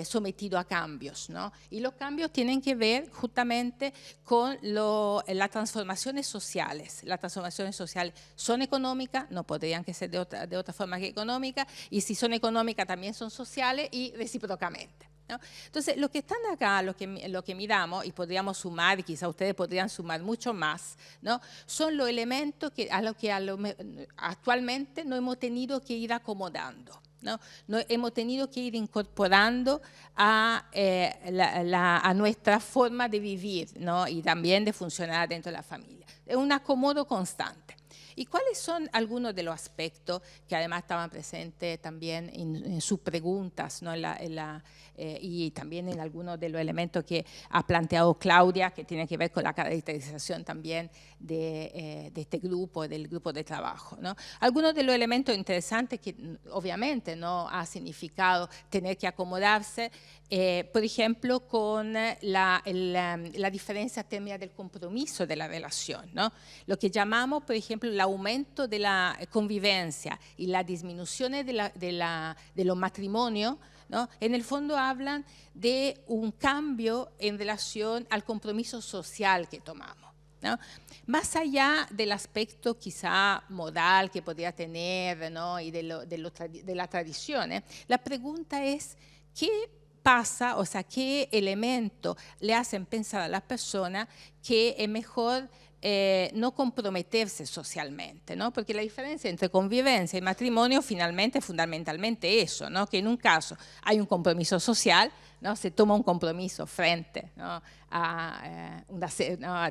E: sometido a cambios, ¿no? Y los cambios tienen que ver justamente con las transformaciones sociales. Las transformaciones sociales son económicas, no podrían que ser de otra forma que económicas, y si son económicas también son sociales y recíprocamente, ¿no? Entonces, los que están acá, lo que miramos, y podríamos sumar, y quizá ustedes podrían sumar mucho más, ¿no?, son los elementos a los que actualmente no hemos tenido que ir acomodando, ¿no? Hemos tenido que ir incorporando a nuestra forma de vivir, ¿no?, y también de funcionar dentro de la familia. Es un acomodo constante. ¿Y cuáles son algunos de los aspectos que además estaban presentes también en sus preguntas, ¿no?, y también en algunos de los elementos que ha planteado Claudia, que tiene que ver con la caracterización también de este grupo, del grupo de trabajo, ¿no? Algunos de los elementos interesantes que obviamente no ha significado tener que acomodarse, por ejemplo, con la diferencia térmica del compromiso de la relación, ¿no? Lo que llamamos, por ejemplo, el aumento de la convivencia y la disminución de los matrimonios, ¿no?, en el fondo hablan de un cambio en relación al compromiso social que tomamos, ¿no? Más allá del aspecto quizá modal que podría tener, ¿no?, y de las tradiciones, la pregunta es ¿qué pasa, o sea, qué elementos le hacen pensar a las personas que es mejor no comprometerse socialmente, ¿no? Porque la diferencia entre convivencia y matrimonio finalmente es fundamentalmente eso, ¿no?, que en un caso hay un compromiso social, ¿no?, se toma un compromiso frente, ¿no?,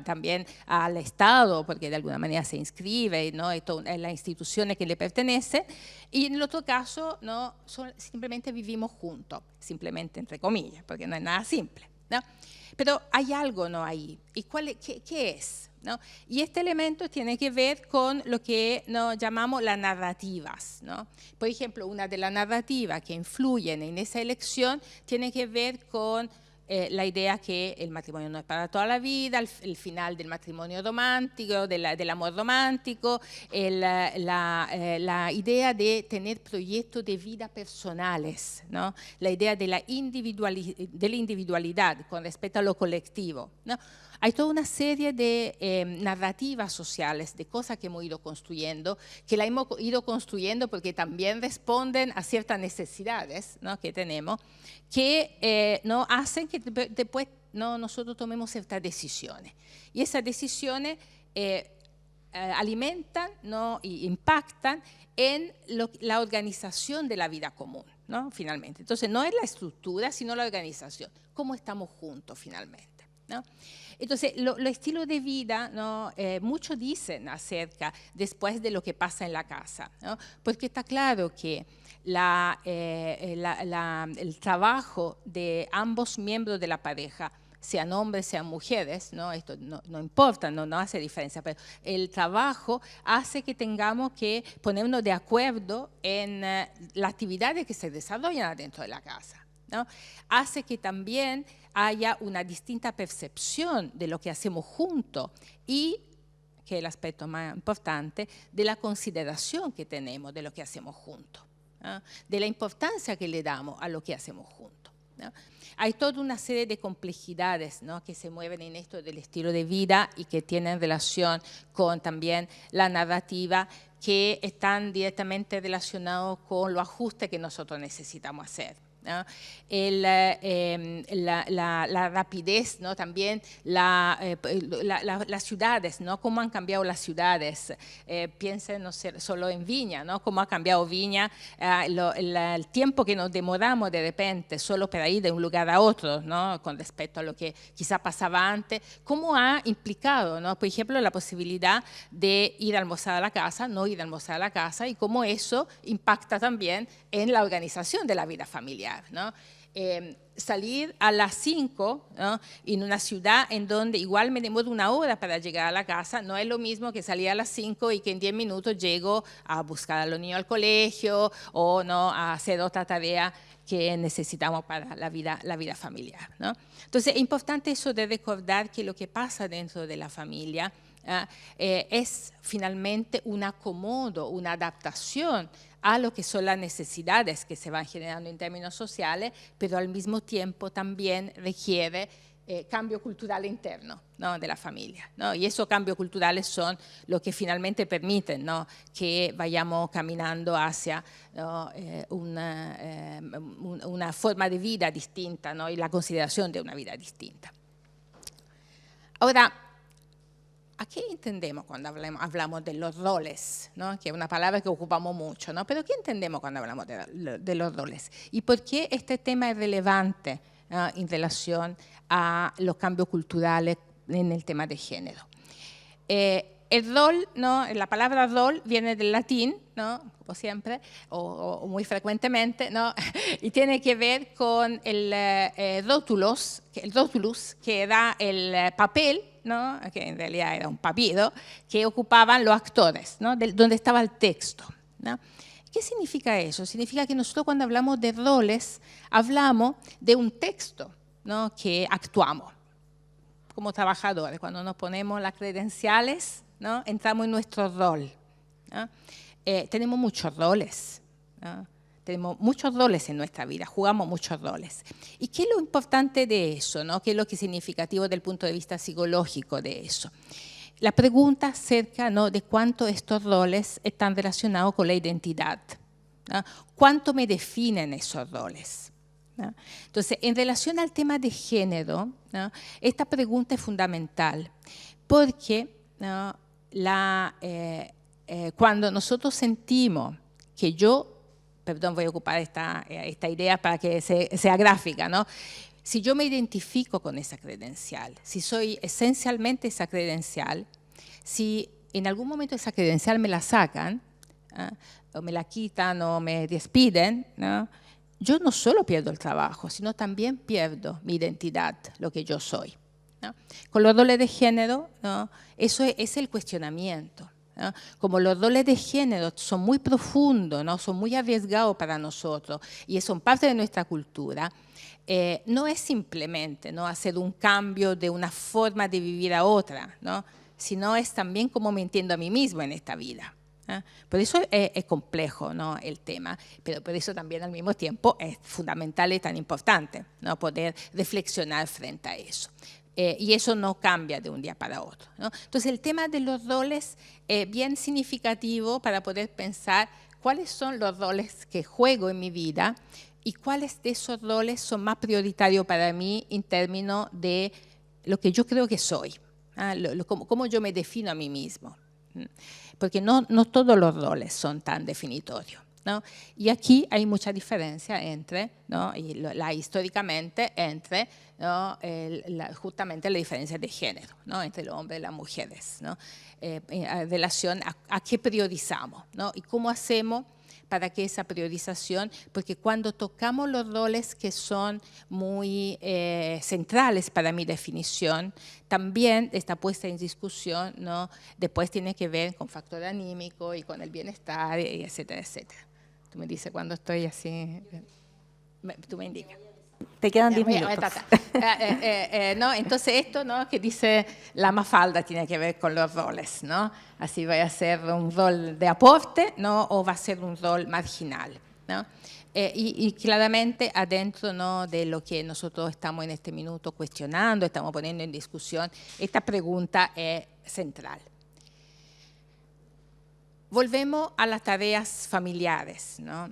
E: también al Estado, porque de alguna manera se inscribe, ¿no?, en las instituciones que le pertenecen, y en el otro caso, ¿no?, simplemente vivimos juntos, simplemente entre comillas, porque no es nada simple, ¿no? Pero hay algo, ¿no?, ahí. ¿Y qué es? ¿no? Y este elemento tiene que ver con lo que llamamos las narrativas, ¿no? Por ejemplo, una de las narrativas que influyen en esa elección tiene que ver con la idea que el matrimonio no es para toda la vida, el final del matrimonio romántico, del amor romántico, la idea de tener proyectos de vida personales, ¿no? La idea de la individualidad con respecto a lo colectivo, ¿no? Hay toda una serie de narrativas sociales, de cosas que hemos ido construyendo, que la hemos ido construyendo porque también responden a ciertas necesidades, ¿no?, que tenemos, que ¿no?, hacen que después nosotros tomemos ciertas decisiones. Y esas decisiones alimentan, ¿no?, y impactan en la organización de la vida común, ¿no?, finalmente. Entonces, no es la estructura, sino la organización. ¿Cómo estamos juntos finalmente?, ¿no? Entonces, los estilos de vida, ¿no?, muchos dicen acerca después de lo que pasa en la casa, ¿no?, porque está claro que el trabajo de ambos miembros de la pareja, sean hombres, sean mujeres, ¿no?, esto no importa, no hace diferencia, pero el trabajo hace que tengamos que ponernos de acuerdo en las actividades que se desarrollan dentro de la casa, ¿no? Hace que también haya una distinta percepción de lo que hacemos juntos y, que es el aspecto más importante, de la consideración que tenemos de lo que hacemos juntos, ¿no?, de la importancia que le damos a lo que hacemos juntos, ¿no? Hay toda una serie de complejidades, ¿no?, que se mueven en esto del estilo de vida y que tienen relación con también la narrativa, que están directamente relacionados con los ajustes que nosotros necesitamos hacer, ¿no? La rapidez, ¿no?, también las ciudades, ¿no?, cómo han cambiado las ciudades. Piensen no sé, solo en Viña, ¿no?, cómo ha cambiado Viña, el tiempo que nos demoramos de repente solo para ir de un lugar a otro, ¿no?, con respecto a lo que quizá pasaba antes, cómo ha implicado, ¿no?, por ejemplo, la posibilidad de ir a almorzar a la casa, no ir a almorzar a la casa, y cómo eso impacta también en la organización de la vida familiar, ¿no? Salir a las 5, ¿no?, en una ciudad en donde igual me demoro 1 hora para llegar a la casa, no es lo mismo que salir a las 5 y que en 10 minutos llego a buscar a los niños al colegio o no a hacer otra tarea que necesitamos para la vida familiar, ¿no? Entonces es importante eso de recordar que lo que pasa dentro de la familia es finalmente un acomodo, una adaptación a lo que son las necesidades que se van generando en términos sociales, pero al mismo tiempo también requiere cambio cultural interno, ¿no?, de la familia, ¿no? Y esos cambios culturales son los que finalmente permiten, ¿no?, que vayamos caminando hacia, ¿no?, una forma de vida distinta, ¿no?, y la consideración de una vida distinta. Ahora, ¿a qué entendemos cuando hablamos de los roles, ¿no?, que es una palabra que ocupamos mucho, ¿no? Pero ¿qué entendemos cuando hablamos de los roles? ¿Y por qué este tema es relevante en relación a los cambios culturales en el tema de género? El rol, ¿no?, la palabra rol viene del latín, ¿no?, como siempre, o muy frecuentemente, ¿no?, y tiene que ver con el rótulus, que era el papel, ¿no?, que en realidad era un papiro, que ocupaban los actores, ¿no?, donde estaba el texto, ¿no? ¿Qué significa eso? Significa que nosotros cuando hablamos de roles, hablamos de un texto, ¿no?, que actuamos como trabajadores. Cuando nos ponemos las credenciales, ¿no?, entramos en nuestro rol, ¿no? Tenemos muchos roles, ¿no? Tenemos muchos roles en nuestra vida, jugamos muchos roles. ¿Y qué es lo importante de eso, ¿no? ¿Qué es lo que es significativo desde el punto de vista psicológico de eso? La pregunta acerca, ¿no?, de cuánto estos roles están relacionados con la identidad, ¿no? ¿Cuánto me definen esos roles, ¿no? Entonces, en relación al tema de género, ¿no?, esta pregunta es fundamental porque, ¿no?, cuando nosotros sentimos que perdón, voy a ocupar esta idea para que sea gráfica, ¿no? Si yo me identifico con esa credencial, si soy esencialmente esa credencial, si en algún momento esa credencial me la sacan, o me la quitan o me despiden, ¿no?, yo no solo pierdo el trabajo, sino también pierdo mi identidad, lo que yo soy, ¿no? Con los roles de género, ¿no? Eso es el cuestionamiento, ¿no? Como los roles de género son muy profundos, ¿no? Son muy arriesgados para nosotros y son parte de nuestra cultura, no es simplemente, ¿no?, hacer un cambio de una forma de vivir a otra, ¿no?, sino es también cómo me entiendo a mí mismo en esta vida. Por eso es complejo, ¿no?, el tema, pero por eso también al mismo tiempo es fundamental y tan importante, ¿no?, poder reflexionar frente a eso. Y eso no cambia de un día para otro, ¿no? Entonces el tema de los roles es bien significativo para poder pensar cuáles son los roles que juego en mi vida y cuáles de esos roles son más prioritarios para mí en términos de lo que yo creo que soy, cómo yo me defino a mí mismo. Porque no todos los roles son tan definitorios, ¿no? Y aquí hay mucha diferencia entre, ¿no?, y históricamente, entre, ¿no?, justamente la diferencia de género, ¿no?, entre el hombre y las mujeres, ¿no?, en relación a qué priorizamos, ¿no?, y cómo hacemos para que esa priorización, porque cuando tocamos los roles que son muy centrales para mi definición, también está puesta en discusión, ¿no?, después tiene que ver con factor anímico y con el bienestar, y etcétera, etcétera. Tú me dices cuando estoy así, tú me indicas.
C: Te quedan 10 minutos.
E: ¿No? Entonces esto, ¿no?, que dice la Mafalda tiene que ver con los roles, ¿no? Así va a ser un rol de aporte, ¿no?, o va a ser un rol marginal, ¿no? Y claramente adentro, ¿no?, de lo que nosotros estamos en este minuto cuestionando, estamos poniendo en discusión, esta pregunta es central. Volvemos a las tareas familiares, ¿no?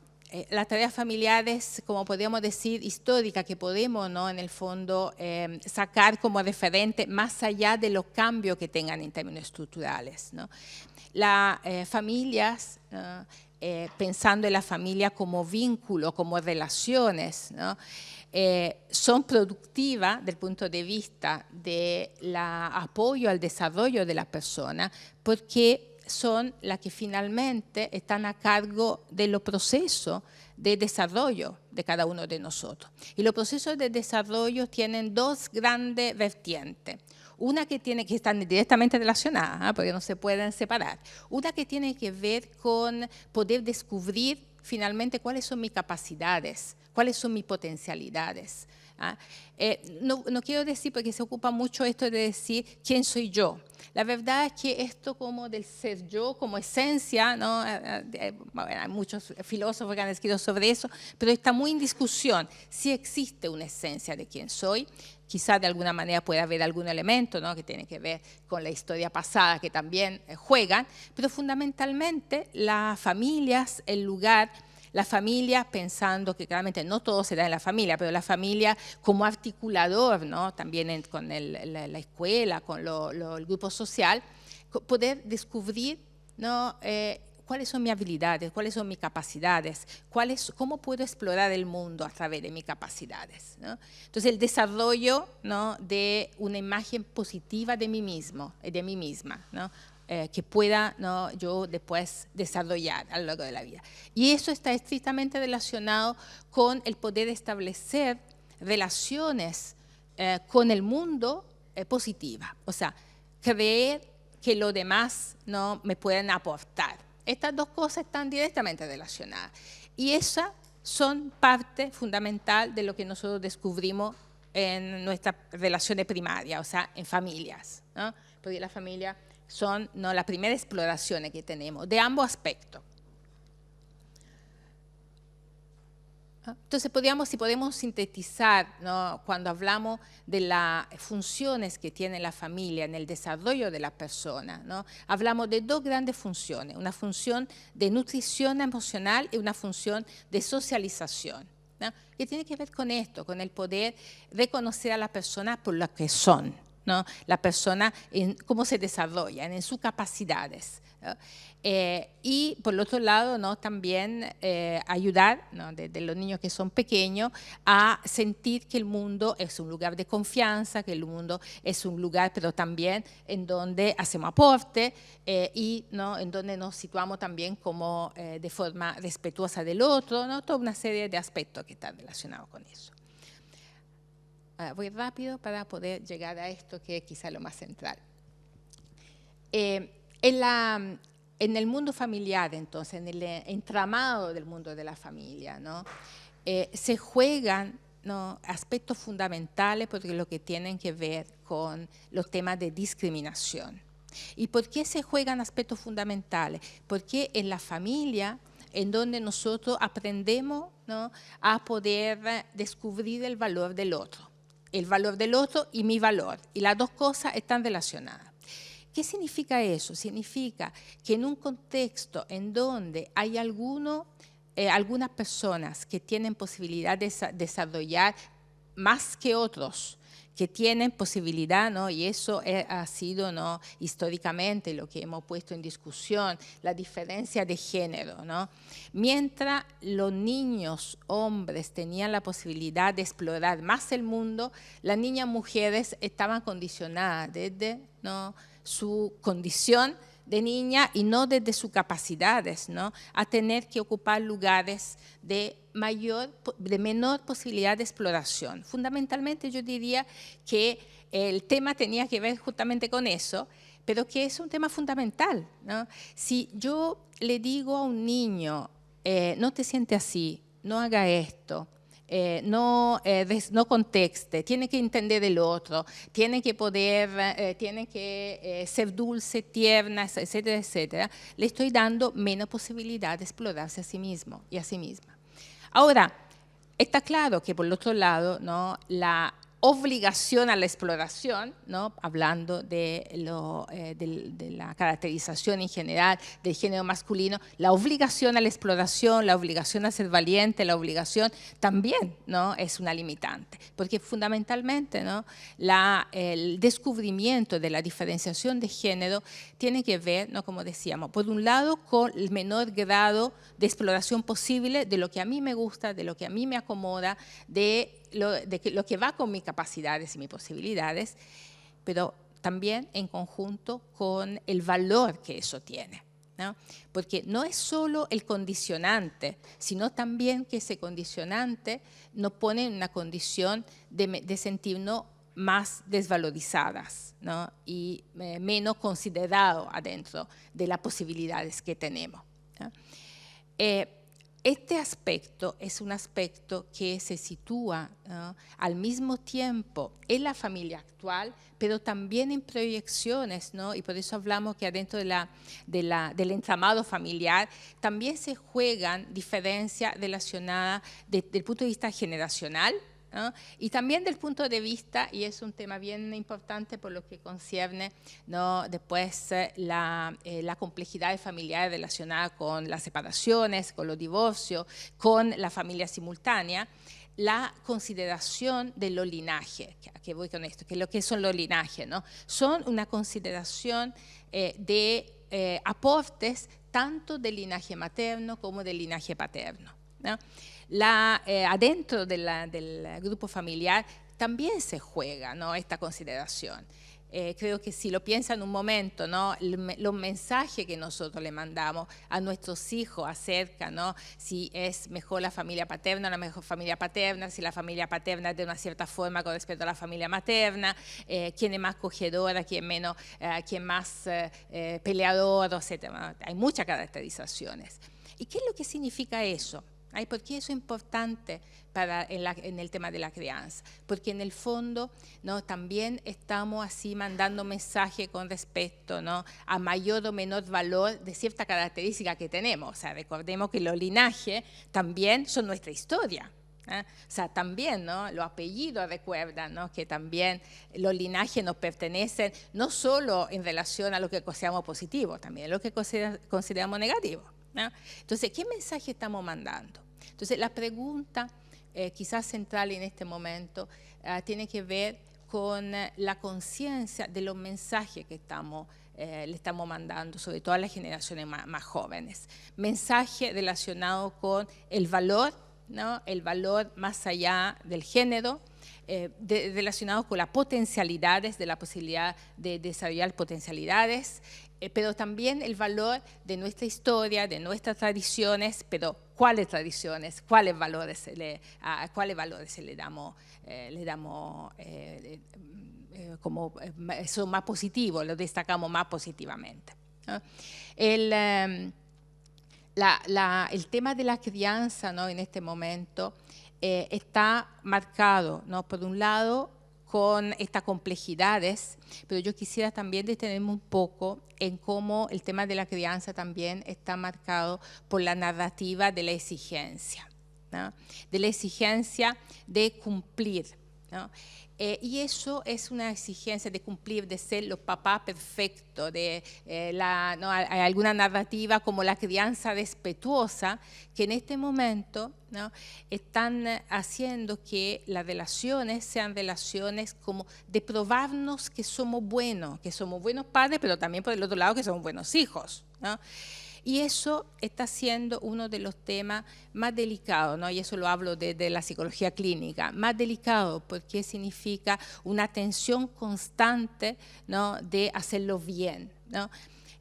E: Las tareas familiares, como podríamos decir, históricas, que podemos, ¿no?, en el fondo sacar como referente más allá de los cambios que tengan en términos estructurales, ¿no? Las familias, pensando en la familia como vínculo, como relaciones, ¿no?, son productivas desde el punto de vista del apoyo al desarrollo de la persona, porque son las que finalmente están a cargo de los procesos de desarrollo de cada uno de nosotros. Y los procesos de desarrollo tienen dos grandes vertientes. Una que están directamente relacionadas, porque no se pueden separar. Una que tiene que ver con poder descubrir finalmente cuáles son mis capacidades, cuáles son mis potencialidades. No quiero decir, porque se ocupa mucho esto de decir quién soy yo. La verdad es que esto como del ser yo, como esencia, ¿no?, hay muchos filósofos que han escrito sobre eso, pero está muy en discusión si existe una esencia de quién soy. Quizá de alguna manera puede haber algún elemento, ¿no?, que tiene que ver con la historia pasada, que también juegan, pero fundamentalmente las familias, el lugar, la familia, pensando que claramente no todo se da en la familia, pero la familia como articulador, ¿no?, también con la escuela, con el grupo social, poder descubrir, ¿no?, cuáles son mis habilidades, cuáles son mis capacidades, cómo puedo explorar el mundo a través de mis capacidades, ¿no? Entonces el desarrollo, ¿no?, de una imagen positiva de mí mismo y de mí misma, ¿no?, que pueda, ¿no?, yo después desarrollar a lo largo de la vida. Y eso está estrictamente relacionado con el poder establecer relaciones con el mundo positivas, o sea, creer que los demás, ¿no?, me pueden aportar. Estas dos cosas están directamente relacionadas y esas son parte fundamental de lo que nosotros descubrimos en nuestras relaciones primarias, o sea, en familias, ¿no?, porque la familia son, ¿no?, las primeras exploraciones que tenemos de ambos aspectos. Entonces, si podemos sintetizar, ¿no?, cuando hablamos de las funciones que tiene la familia en el desarrollo de la persona, ¿no?, hablamos de dos grandes funciones, una función de nutrición emocional y una función de socialización, ¿no?, que tiene que ver con esto, con el poder reconocer a la persona por lo que son, ¿no?, la persona en cómo se desarrolla, en sus capacidades, ¿no? Y por el otro lado, ¿no?, también ayudar, ¿no?, desde los niños que son pequeños a sentir que el mundo es un lugar de confianza, que el mundo es un lugar, pero también en donde hacemos aporte y, ¿no?, en donde nos situamos también como de forma respetuosa del otro, ¿no?, toda una serie de aspectos que están relacionados con eso. voy rápido para poder llegar a esto que es quizá lo más central. En el mundo familiar, entonces, en el entramado del mundo de la familia, ¿no? Se juegan, ¿no?, aspectos fundamentales porque lo que tienen que ver con los temas de discriminación. ¿Y por qué se juegan aspectos fundamentales? Porque en la familia, en donde nosotros aprendemos, ¿no?, a poder descubrir el valor del otro y mi valor, y las dos cosas están relacionadas. ¿Qué significa eso? Significa que en un contexto en donde hay algunas personas que tienen posibilidad de desarrollar más que otros, que tienen posibilidad, ¿no?, y eso ha sido, ¿no?, históricamente lo que hemos puesto en discusión, la diferencia de género, ¿no? Mientras los niños hombres tenían la posibilidad de explorar más el mundo, las niñas mujeres estaban condicionadas desde, ¿no?, su condición de niña y no desde sus capacidades, ¿no?, a tener que ocupar lugares de menor posibilidad de exploración. Fundamentalmente yo diría que el tema tenía que ver justamente con eso, pero que es un tema fundamental, ¿no? Si yo le digo a un niño, no te sientes así, no haga esto, no contexte, tiene que entender el otro, tiene que poder, tiene que ser dulce, tierna, etcétera, etcétera, le estoy dando menos posibilidad de explorarse a sí mismo y a sí misma. Ahora, está claro que por el otro lado, ¿no?, la obligación a la exploración, ¿no?, hablando de la caracterización en general del género masculino, la obligación a la exploración, la obligación a ser valiente, la obligación también, ¿no?, es una limitante, porque fundamentalmente, ¿no?, el descubrimiento de la diferenciación de género tiene que ver, ¿no?, como decíamos, por un lado con el menor grado de exploración posible de lo que a mí me gusta, de lo que a mí me acomoda, de lo que va con mis capacidades y mis posibilidades, pero también en conjunto con el valor que eso tiene, ¿no? Porque no es solo el condicionante, sino también que ese condicionante nos pone en una condición de sentirnos más desvalorizadas, ¿no?, y menos considerados adentro de las posibilidades que tenemos, ¿no? Este aspecto es un aspecto que se sitúa, ¿no?, al mismo tiempo en la familia actual, pero también en proyecciones, ¿no?, y por eso hablamos que adentro del entramado familiar también se juegan diferencias relacionadas desde el punto de vista generacional, ¿no?, y también del punto de vista, y es un tema bien importante por lo que concierne, ¿no?, después la complejidad familiar relacionada con las separaciones, con los divorcios, con la familia simultánea, la consideración de los linajes. ¿A qué voy con esto? ¿Qué son los linajes, ¿no? Son una consideración de aportes tanto del linaje materno como del linaje paterno, ¿no? Adentro del grupo familiar también se juega, ¿no?, esta consideración. Creo que si lo piensan un momento, ¿no?, los mensajes que nosotros le mandamos a nuestros hijos acerca, ¿no?, si es mejor la familia paterna o la mejor familia paterna, si la familia paterna es de una cierta forma con respecto a la familia materna, quién es más acogedora, quién menos, quién más peleador, etc. Hay muchas caracterizaciones. ¿Y qué es lo que significa eso? ¿Por qué eso es importante en el tema de la crianza? Porque en el fondo, ¿no?, también estamos así mandando mensajes con respecto, ¿no?, a mayor o menor valor de cierta característica que tenemos. O sea, recordemos que los linajes también son nuestra historia. O sea, también, ¿no?, los apellidos recuerdan, ¿no?, que también los linajes nos pertenecen no solo en relación a lo que consideramos positivo, también a lo que consideramos negativo, ¿no? Entonces, ¿qué mensaje estamos mandando? Entonces, la pregunta quizás central en este momento tiene que ver con la conciencia de los mensajes que le estamos mandando, sobre todo a las generaciones más jóvenes. Mensaje relacionado con el valor, ¿no?, el valor más allá del género, relacionados con las potencialidades, de la posibilidad de desarrollar potencialidades, pero también el valor de nuestra historia, de nuestras tradiciones, pero cuáles tradiciones, cuáles valores se le damos, como son más positivos, los destacamos más positivamente, ¿no? El tema de la crianza, ¿no?, en este momento está marcado, ¿no?, por un lado con estas complejidades, pero yo quisiera también detenerme un poco en cómo el tema de la crianza también está marcado por la narrativa de la exigencia, ¿no?, de la exigencia de cumplir, ¿no? Y eso es una exigencia de cumplir, de ser los papás perfectos, ¿no? Hay alguna narrativa como la crianza respetuosa que en este momento, ¿no?, están haciendo que las relaciones sean relaciones como de probarnos que somos buenos padres, pero también por el otro lado que somos buenos hijos, ¿no? Y eso está siendo uno de los temas más delicados, ¿no? Y eso lo hablo de la psicología clínica, más delicado porque significa una tensión constante, ¿no?, de hacerlo bien, ¿no?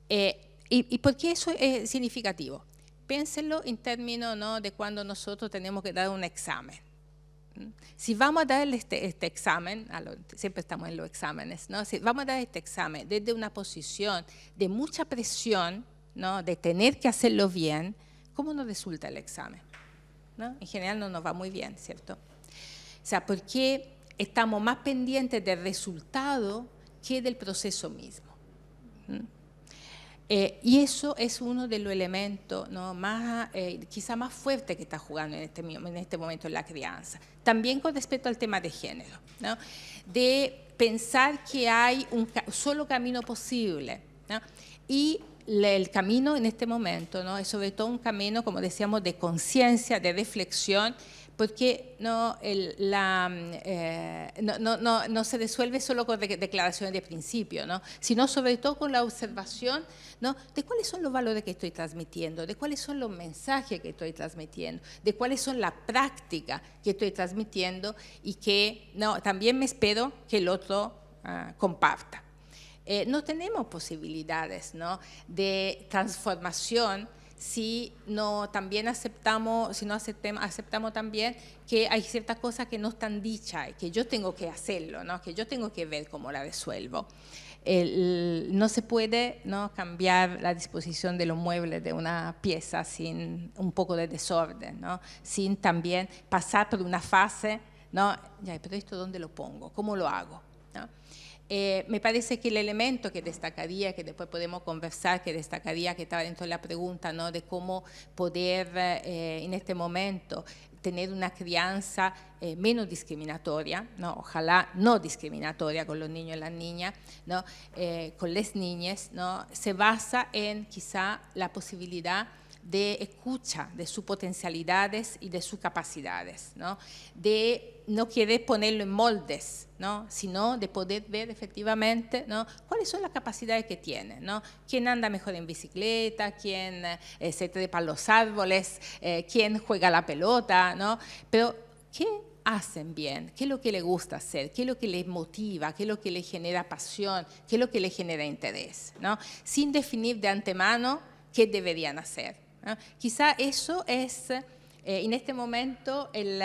E: ¿Y por qué eso es significativo? Piénsenlo en términos, ¿no?, de cuando nosotros tenemos que dar un examen. Si vamos a dar este examen, siempre estamos en los exámenes, ¿no? Si vamos a dar este examen desde una posición de mucha presión, ¿no?, de tener que hacerlo bien, ¿cómo nos resulta el examen? ¿No? En general no nos va muy bien, ¿cierto? O sea, porque estamos más pendientes del resultado que del proceso mismo. Y eso es uno de los elementos, ¿no?, quizá más fuerte que está jugando en este momento en la crianza. También con respecto al tema de género, ¿no?, de pensar que hay un solo camino posible, ¿no? Y el camino en este momento, ¿no?, es sobre todo un camino, como decíamos, de conciencia, de reflexión, porque no se resuelve solo con declaraciones de principio, ¿no?, sino sobre todo con la observación, ¿no?, de cuáles son los valores que estoy transmitiendo, de cuáles son los mensajes que estoy transmitiendo, de cuáles son las prácticas que estoy transmitiendo y que, ¿no?, también me espero que el otro comparta. No tenemos posibilidades, ¿no?, de transformación si no también aceptamos también que hay ciertas cosas que no están dichas y que yo tengo que hacerlo, ¿no?, que yo tengo que ver cómo la resuelvo. No se puede, ¿no?, cambiar la disposición de los muebles de una pieza sin un poco de desorden, ¿no?, sin también pasar por una fase, ¿no?, ya, pero esto ¿dónde lo pongo? ¿Cómo lo hago? ¿No? Me parece que el elemento que destacaría, que después podemos conversar, que destacaría, que estaba dentro de la pregunta, ¿no?, de cómo poder en este momento tener una crianza menos discriminatoria, ¿no?, ojalá no discriminatoria con los niños y las niñas, ¿no?, con las niñas, ¿no?, se basa en quizá la posibilidad de escucha de sus potencialidades y de sus capacidades, ¿no?, de no querer ponerlo en moldes, ¿no?, sino de poder ver efectivamente, ¿no?, cuáles son las capacidades que tiene, ¿no?, quién anda mejor en bicicleta, quién se trepa en los árboles, quién juega la pelota, ¿no?, pero ¿qué hacen bien? ¿Qué es lo que le gusta hacer? ¿Qué es lo que les motiva? ¿Qué es lo que les genera pasión? ¿Qué es lo que les genera interés? ¿No?, sin definir de antemano qué deberían hacer, ¿no? Quizá eso es en este momento el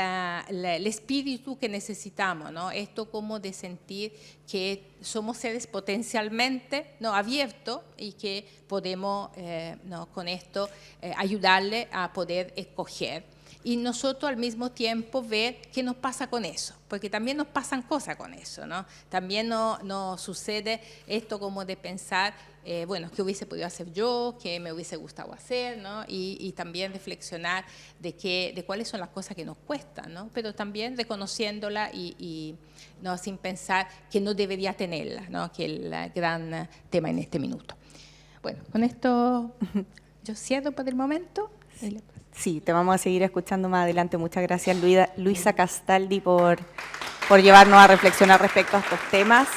E: espíritu que necesitamos, ¿no?, esto como de sentir que somos seres potencialmente, ¿no?, abiertos y que podemos, ¿no?, con esto ayudarle a poder escoger. Y nosotros al mismo tiempo ver qué nos pasa con eso, porque también nos pasan cosas con eso, ¿no? También nos sucede esto como de pensar, bueno, ¿qué hubiese podido hacer yo? ¿Qué me hubiese gustado hacer? ¿No? Y también reflexionar de cuáles son las cosas que nos cuestan, ¿no? Pero también reconociéndola y no, sin pensar que no debería tenerla, ¿no?, que es el gran tema en este minuto. Bueno, con esto yo cierro por el momento.
C: Sí, te vamos a seguir escuchando más adelante. Muchas gracias, Luisa Castaldi, por llevarnos a reflexionar respecto a estos temas.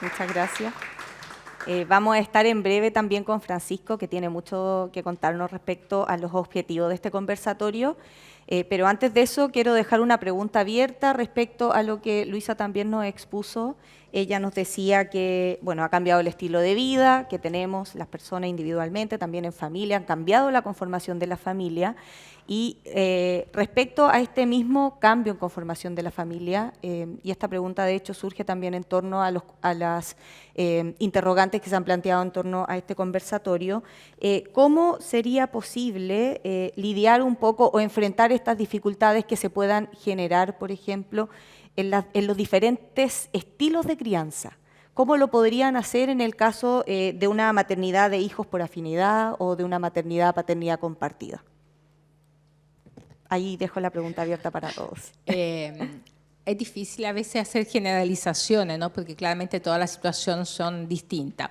C: Muchas gracias. Vamos a estar en breve también con Francisco, que tiene mucho que contarnos respecto a los objetivos de este conversatorio. Pero antes de eso, quiero dejar una pregunta abierta respecto a lo que Luisa también nos expuso. Ella nos decía que, bueno, ha cambiado el estilo de vida que tenemos las personas individualmente, también en familia, han cambiado la conformación de la familia. Y respecto a este mismo cambio en conformación de la familia, y esta pregunta de hecho surge también en torno a las interrogantes que se han planteado en torno a este conversatorio, ¿cómo sería posible lidiar un poco o enfrentar estas dificultades que se puedan generar, por ejemplo, en los diferentes estilos de crianza? ¿Cómo lo podrían hacer en el caso de una maternidad de hijos por afinidad o de una maternidad-paternidad compartida? Ahí dejo la pregunta abierta para todos.
E: Es difícil a veces hacer generalizaciones, ¿no? Porque claramente todas las situaciones son distintas.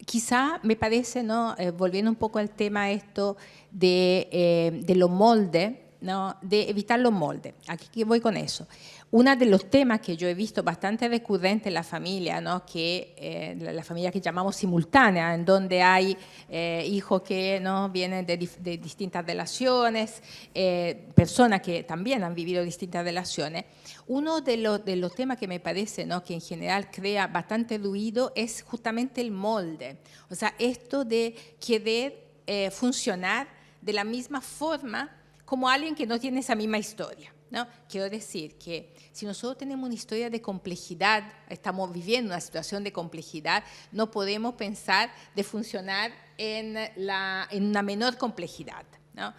E: Quizá me parece, ¿no? Volviendo un poco al tema esto de los moldes, ¿no? De evitar los moldes. Aquí voy con eso. Uno de los temas que yo he visto bastante recurrente en la familia, ¿no? Que la familia que llamamos simultánea, en donde hay hijos que, ¿no? Vienen de distintas relaciones, personas que también han vivido distintas relaciones. Uno de los temas que me parece, ¿no? Que en general crea bastante ruido es justamente el molde. O sea, esto de querer funcionar de la misma forma como alguien que no tiene esa misma historia, ¿no? Quiero decir que si nosotros tenemos una historia de complejidad, estamos viviendo una situación de complejidad, no podemos pensar de funcionar en una menor complejidad, ¿no?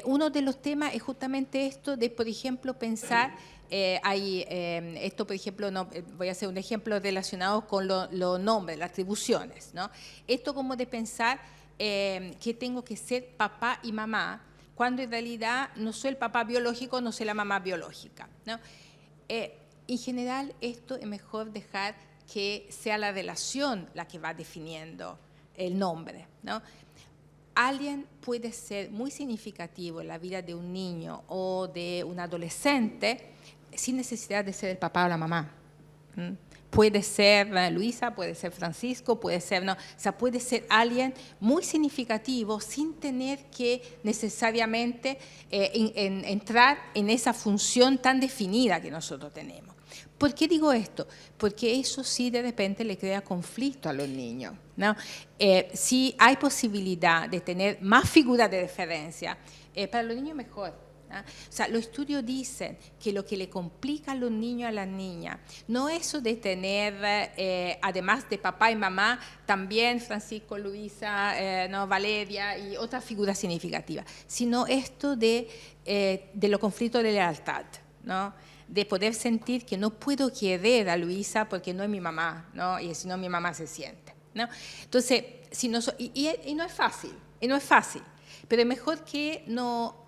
E: Uno de los temas es justamente esto de, por ejemplo, pensar, esto, por ejemplo, no, voy a hacer un ejemplo relacionado con los nombres, las atribuciones, ¿no? Esto como de pensar que tengo que ser papá y mamá, cuando en realidad no soy el papá biológico, no soy la mamá biológica, ¿no? En general, esto es mejor dejar que sea la relación la que va definiendo el nombre, ¿no? Alguien puede ser muy significativo en la vida de un niño o de un adolescente sin necesidad de ser el papá o la mamá. Puede ser Luisa, puede ser Francisco, puede ser, no, o sea, puede ser alguien muy significativo sin tener que necesariamente entrar en esa función tan definida que nosotros tenemos. ¿Por qué digo esto? Porque eso sí de repente le crea conflicto a los niños, ¿no? Si hay posibilidad de tener más figuras de referencia, para los niños mejor. ¿No? O sea, los estudios dicen que lo que le complica a los niños y a las niñas no es eso de tener, además de papá y mamá, también Francisco, Luisa, ¿no? Valeria y otras figuras significativas, sino esto de los conflictos de lealtad, ¿no? De poder sentir que no puedo querer a Luisa porque no es mi mamá, ¿no? Y si no mi mamá se siente, ¿no? Entonces, si no, y no es fácil, pero es mejor que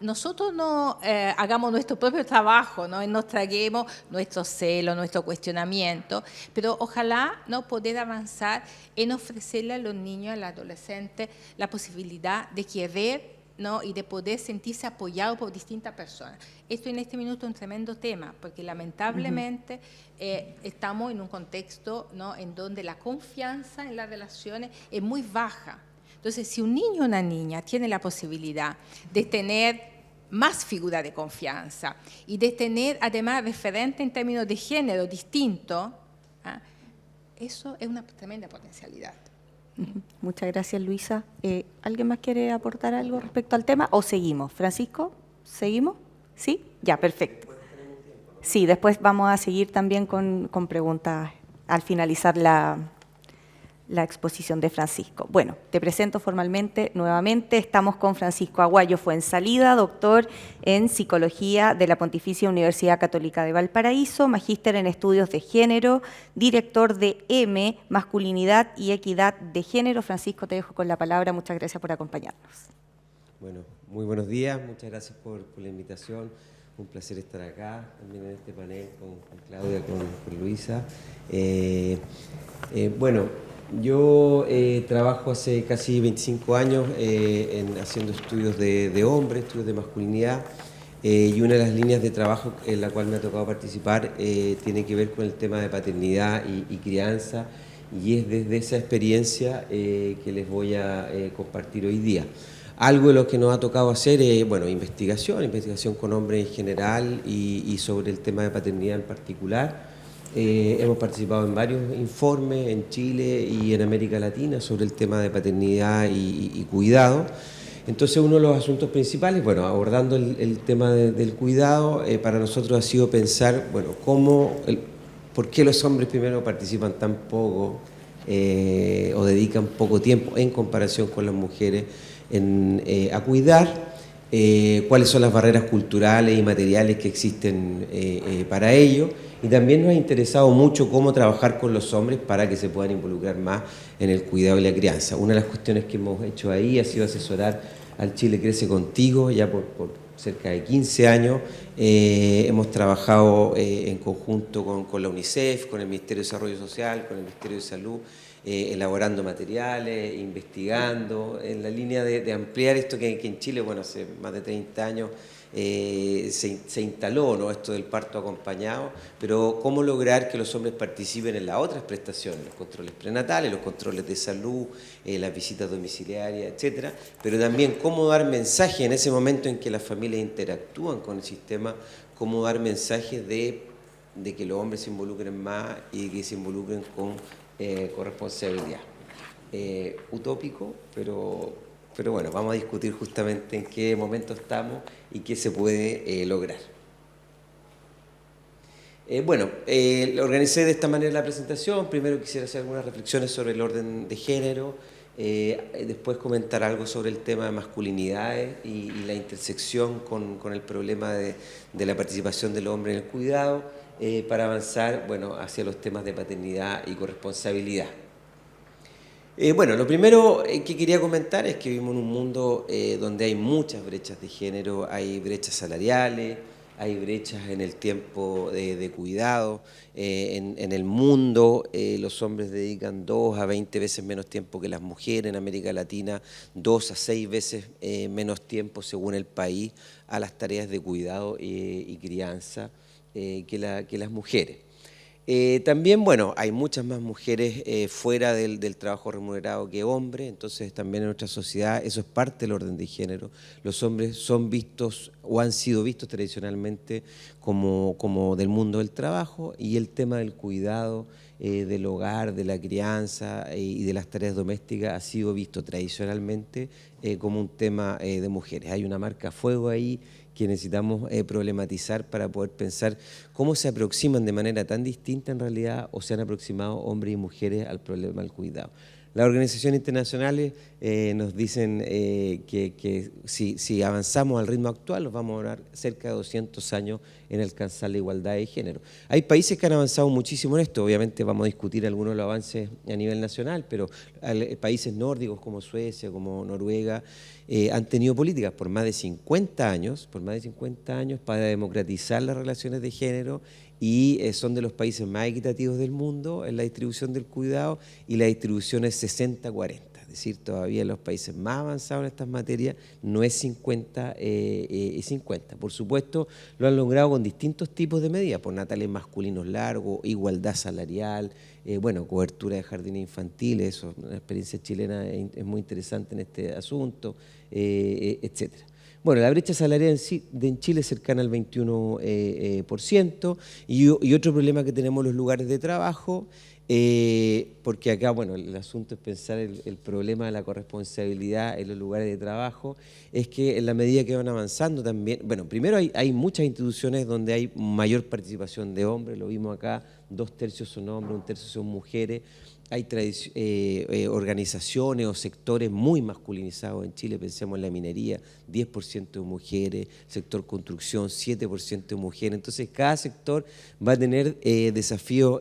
E: nosotros no hagamos nuestro propio trabajo, ¿no? Y nos traguemos nuestro celo, nuestro cuestionamiento, pero ojalá no poder avanzar en ofrecerle a los niños y a los adolescentes la posibilidad de querer, ¿no? Y de poder sentirse apoyado por distintas personas. Esto en este minuto es un tremendo tema, porque lamentablemente estamos en un contexto, ¿no? En donde la confianza en las relaciones es muy baja. Entonces, si un niño o una niña tiene la posibilidad de tener más figuras de confianza y de tener además referentes en términos de género distintos, eso es una tremenda potencialidad.
C: Muchas gracias, Luisa. ¿Alguien más quiere aportar algo respecto al tema o seguimos? Francisco, ¿seguimos? ¿Sí? Ya, perfecto. Sí, después vamos a seguir también con preguntas al finalizar la exposición de Francisco. Bueno, te presento formalmente nuevamente. Estamos con Francisco Aguayo Fuensalida, doctor en Psicología de la Pontificia Universidad Católica de Valparaíso, magíster en Estudios de Género, director de M, Masculinidad y Equidad de Género. Francisco, te dejo con la palabra. Muchas gracias por acompañarnos.
F: Bueno, muy buenos días. Muchas gracias por la invitación. Un placer estar acá, también en este panel con Claudia, con Luisa. Bueno, yo trabajo hace casi 25 años haciendo estudios de hombres, estudios de masculinidad, y una de las líneas de trabajo en la cual me ha tocado participar tiene que ver con el tema de paternidad y crianza, y es desde esa experiencia que les voy a compartir hoy día. Algo de lo que nos ha tocado hacer es, bueno, investigación con hombres en general y sobre el tema de paternidad en particular. Hemos participado en varios informes en Chile y en América Latina sobre el tema de paternidad y cuidado. Entonces, uno de los asuntos principales, bueno, abordando el tema del cuidado, para nosotros ha sido pensar, bueno, por qué los hombres primero participan tan poco o dedican poco tiempo en comparación con las mujeres a cuidar, cuáles son las barreras culturales y materiales que existen para ello, y también nos ha interesado mucho cómo trabajar con los hombres para que se puedan involucrar más en el cuidado y la crianza. Una de las cuestiones que hemos hecho ahí ha sido asesorar al Chile Crece Contigo, ya por cerca de 15 años. Hemos trabajado en conjunto con la UNICEF, con el Ministerio de Desarrollo Social, con el Ministerio de Salud, elaborando materiales, investigando, en la línea de ampliar esto que en Chile, bueno, hace más de 30 años se instaló, ¿no?, esto del parto acompañado, pero cómo lograr que los hombres participen en las otras prestaciones, los controles prenatales, los controles de salud, las visitas domiciliarias, etcétera, pero también cómo dar mensajes en ese momento en que las familias interactúan con el sistema, cómo dar mensajes de que los hombres se involucren más y que se involucren con responsabilidad. Utópico, pero bueno, vamos a discutir justamente en qué momento estamos y qué se puede lograr. Lo organicé de esta manera la presentación. Primero quisiera hacer algunas reflexiones sobre el orden de género, después comentar algo sobre el tema de masculinidades y la intersección con el problema de la participación del hombre en el cuidado, para avanzar, bueno, hacia los temas de paternidad y corresponsabilidad. Lo primero que quería comentar es que vivimos en un mundo donde hay muchas brechas de género, hay brechas salariales, hay brechas en el tiempo de cuidado. En el mundo los hombres dedican 2 a 20 veces menos tiempo que las mujeres. En América Latina 2 a 6 veces menos tiempo, según el país, a las tareas de cuidado y crianza que las mujeres. También, bueno, hay muchas más mujeres fuera del trabajo remunerado que hombres, entonces también en nuestra sociedad eso es parte del orden de género. Los hombres son vistos o han sido vistos tradicionalmente como del mundo del trabajo, y el tema del cuidado del hogar, de la crianza y de las tareas domésticas ha sido visto tradicionalmente como un tema de mujeres. Hay una marca a fuego ahí que necesitamos problematizar para poder pensar cómo se aproximan de manera tan distinta en realidad, o se han aproximado hombres y mujeres al problema del cuidado. Las organizaciones internacionales nos dicen que si avanzamos al ritmo actual, nos vamos a demorar cerca de 200 años en alcanzar la igualdad de género. Hay países que han avanzado muchísimo en esto, obviamente vamos a discutir algunos de los avances a nivel nacional, pero países nórdicos como Suecia, como Noruega, han tenido políticas por más de 50 años para democratizar las relaciones de género, y son de los países más equitativos del mundo en la distribución del cuidado, y la distribución es 60-40, es decir, todavía en los países más avanzados en estas materias no es 50 y 50. Por supuesto, lo han logrado con distintos tipos de medidas, por natales masculinos largos, igualdad salarial, cobertura de jardines infantiles, eso, una experiencia chilena es muy interesante en este asunto, etcétera. Bueno, la brecha salarial en Chile es cercana al 21%, y otro problema que tenemos en los lugares de trabajo, porque acá, bueno, el asunto es pensar el problema de la corresponsabilidad en los lugares de trabajo, es que en la medida que van avanzando también, bueno, primero hay muchas instituciones donde hay mayor participación de hombres, lo vimos acá, 2/3 son hombres, 1/3 son mujeres. Hay organizaciones o sectores muy masculinizados en Chile, pensemos en la minería, 10% de mujeres, sector construcción, 7% de mujeres. Entonces, cada sector va a tener desafíos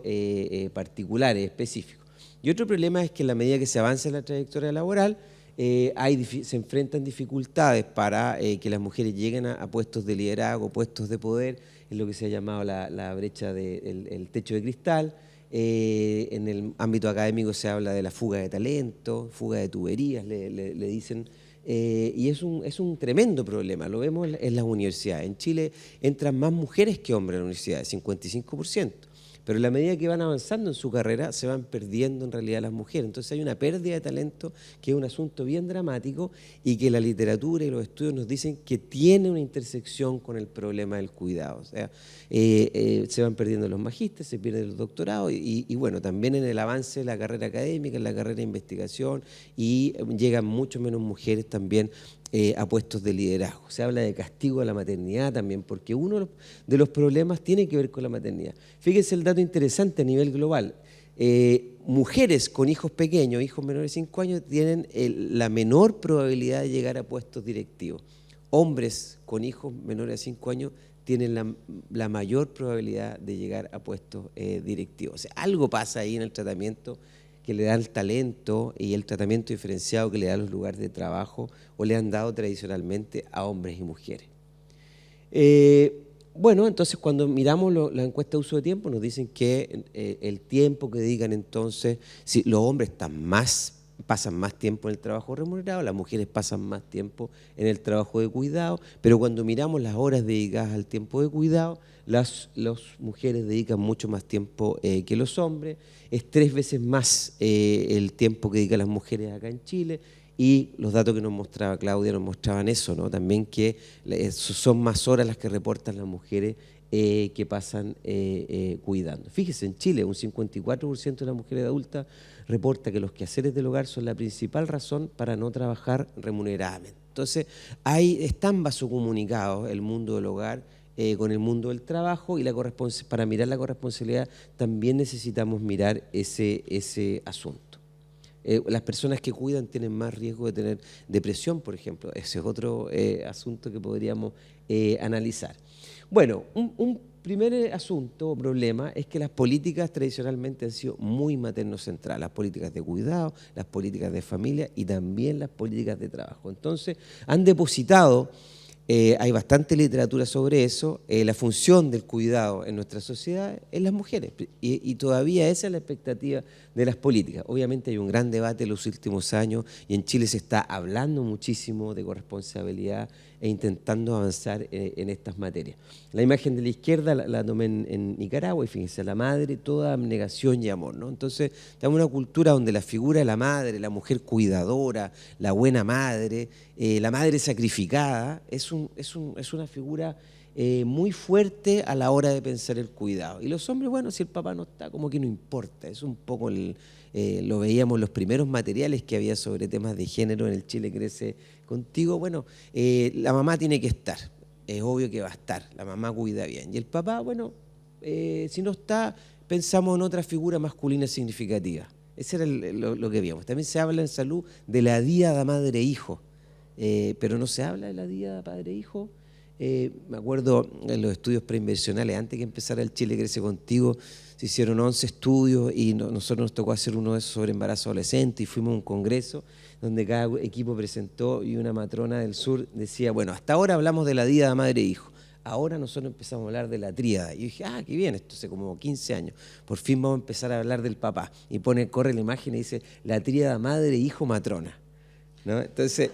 F: particulares, específicos. Y otro problema es que en la medida que se avanza en la trayectoria laboral, se enfrentan dificultades para que las mujeres lleguen a puestos de liderazgo, puestos de poder, en lo que se ha llamado la brecha del techo de cristal. En el ámbito académico se habla de la fuga de talento, fuga de tuberías, le dicen, y es un tremendo problema, lo vemos en las universidades. En Chile entran más mujeres que hombres en la universidad, 55%, pero en la medida que van avanzando en su carrera se van perdiendo en realidad las mujeres. Entonces hay una pérdida de talento que es un asunto bien dramático y que la literatura y los estudios nos dicen que tiene una intersección con el problema del cuidado. O sea, se van perdiendo los magísteres, se pierden los doctorados y bueno, también en el avance de la carrera académica, en la carrera de investigación, y llegan mucho menos mujeres también a puestos de liderazgo. Se habla de castigo a la maternidad también, porque uno de los problemas tiene que ver con la maternidad. Fíjense el dato interesante a nivel global. Mujeres con hijos pequeños, hijos menores de 5 años, tienen la menor probabilidad de llegar a puestos directivos. Hombres con hijos menores de 5 años tienen la mayor probabilidad de llegar a puestos directivos. O sea, algo pasa ahí en el tratamiento que le da el talento y el tratamiento diferenciado que le da a los lugares de trabajo o le han dado tradicionalmente a hombres y mujeres. Bueno, entonces cuando miramos la encuesta de uso de tiempo nos dicen que el tiempo que dedican entonces, si los hombres pasan más tiempo en el trabajo remunerado, las mujeres pasan más tiempo en el trabajo de cuidado, pero cuando miramos las horas dedicadas al tiempo de cuidado, las mujeres dedican mucho más tiempo que los hombres, es 3 veces más el tiempo que dedican las mujeres acá en Chile, y los datos que nos mostraba Claudia nos mostraban eso, ¿no? También que son más horas las que reportan las mujeres que pasan cuidando. Fíjese, en Chile un 54% de las mujeres adultas reporta que los quehaceres del hogar son la principal razón para no trabajar remuneradamente. Entonces, ahí están vasocomunicados el mundo del hogar con el mundo del trabajo, y para mirar la corresponsabilidad también necesitamos mirar ese asunto. Las personas que cuidan tienen más riesgo de tener depresión, por ejemplo. Ese es otro asunto que podríamos analizar. Bueno, un primer asunto o problema es que las políticas tradicionalmente han sido muy maternocentrales, las políticas de cuidado, las políticas de familia y también las políticas de trabajo. Entonces, han depositado, hay bastante literatura sobre eso, la función del cuidado en nuestra sociedad en las mujeres, y todavía esa es la expectativa de las políticas. Obviamente hay un gran debate en los últimos años y en Chile se está hablando muchísimo de corresponsabilidad e intentando avanzar en estas materias. La imagen de la izquierda la tomé en Nicaragua y fíjense, la madre, toda abnegación y amor, ¿no? Entonces, tenemos una cultura donde la figura de la madre, la mujer cuidadora, la buena madre, la madre sacrificada, es una figura muy fuerte a la hora de pensar el cuidado. Y los hombres, bueno, si el papá no está, como que no importa. Es un poco, lo veíamos en los primeros materiales que había sobre temas de género en el Chile Crece Contigo. Bueno, la mamá tiene que estar, es obvio que va a estar, la mamá cuida bien. Y el papá, bueno, si no está, pensamos en otra figura masculina significativa. Ese era lo que veíamos. También se habla en salud de la díada madre-hijo, pero no se habla de la díada padre-hijo. Me acuerdo en los estudios preinversionales, antes que empezara el Chile Crece Contigo, se hicieron 11 estudios y nosotros nos tocó hacer uno de esos sobre embarazo adolescente, y fuimos a un congreso donde cada equipo presentó y una matrona del sur decía, bueno, hasta ahora hablamos de la díada madre-hijo, ahora nosotros empezamos a hablar de la tríada. Y yo dije, qué bien, esto hace como 15 años, por fin vamos a empezar a hablar del papá. Y corre la imagen y dice, la tríada madre-hijo-matrona, ¿no? Entonces,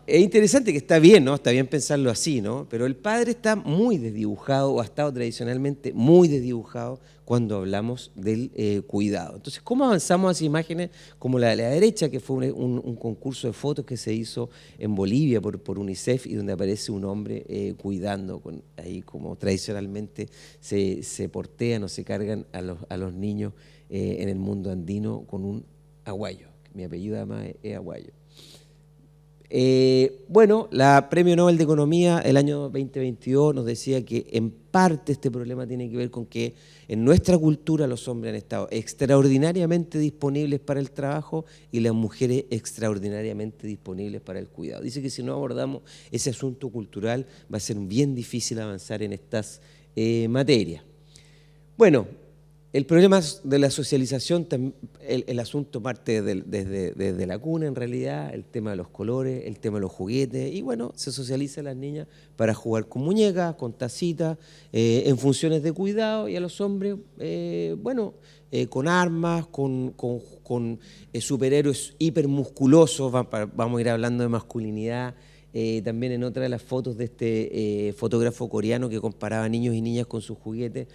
F: es interesante, que está bien, ¿no? Está bien pensarlo así, ¿no? Pero el padre está muy desdibujado, o ha estado tradicionalmente muy desdibujado cuando hablamos del cuidado. Entonces, ¿cómo avanzamos hacia imágenes como la de la derecha, que fue un concurso de fotos que se hizo en Bolivia por UNICEF, y donde aparece un hombre cuidando, ahí como tradicionalmente se portean o se cargan a los niños en el mundo andino con un aguayo? Mi apellido además es Aguayo. Bueno, la Premio Nobel de Economía el año 2022 nos decía que en parte este problema tiene que ver con que en nuestra cultura los hombres han estado extraordinariamente disponibles para el trabajo y las mujeres extraordinariamente disponibles para el cuidado. Dice que si no abordamos ese asunto cultural va a ser bien difícil avanzar en estas materias. Bueno, el problema de la socialización, el asunto parte desde la cuna en realidad, el tema de los colores, el tema de los juguetes, y bueno, se socializa a las niñas para jugar con muñecas, con tacitas, en funciones de cuidado, y a los hombres, bueno, con armas, con superhéroes hipermusculosos, vamos a ir hablando de masculinidad también en otra de las fotos de este fotógrafo coreano que comparaba niños y niñas con sus juguetes,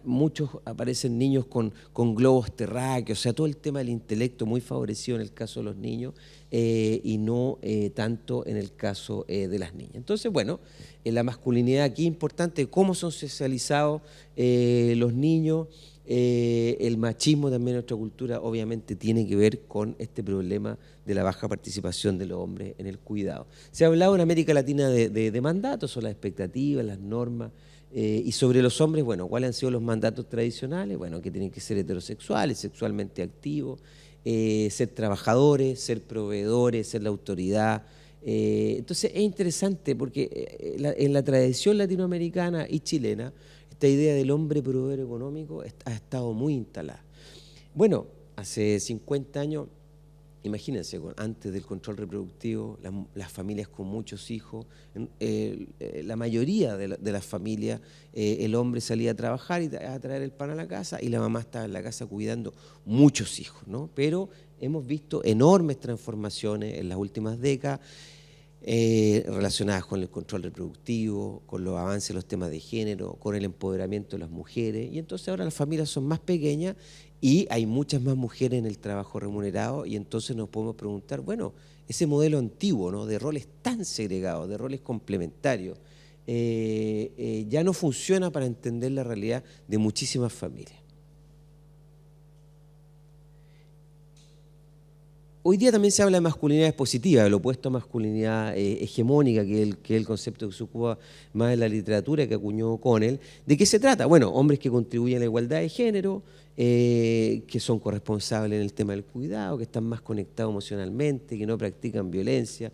F: muchos aparecen niños con globos terráqueos, o sea, todo el tema del intelecto muy favorecido en el caso de los niños y no tanto en el caso de las niñas. Entonces, bueno, la masculinidad aquí importante, cómo son socializados los niños. El machismo también en nuestra cultura obviamente tiene que ver con este problema de la baja participación de los hombres en el cuidado. Se ha hablado en América Latina de mandatos, son las expectativas, las normas, y sobre los hombres, bueno, ¿cuáles han sido los mandatos tradicionales? Bueno, que tienen que ser heterosexuales, sexualmente activos, ser trabajadores, ser proveedores, ser la autoridad. Entonces es interesante porque en la tradición latinoamericana y chilena, esta idea del hombre proveedor económico ha estado muy instalada. Bueno, hace 50 años, imagínense, antes del control reproductivo, las familias con muchos hijos, la mayoría de las familias, el hombre salía a trabajar y a traer el pan a la casa y la mamá estaba en la casa cuidando muchos hijos, ¿no? Pero hemos visto enormes transformaciones en las últimas décadas, relacionadas con el control reproductivo, con los avances en los temas de género, con el empoderamiento de las mujeres, y entonces ahora las familias son más pequeñas y hay muchas más mujeres en el trabajo remunerado, y entonces nos podemos preguntar, bueno, ese modelo antiguo, ¿no?, de roles tan segregados, de roles complementarios, ya no funciona para entender la realidad de muchísimas familias. Hoy día también se habla de masculinidad positiva, el opuesto a masculinidad hegemónica, que es el concepto que se ocupa más en la literatura que acuñó O'Connell. ¿De qué se trata? Bueno, hombres que contribuyen a la igualdad de género, que son corresponsables en el tema del cuidado, que están más conectados emocionalmente, que no practican violencia,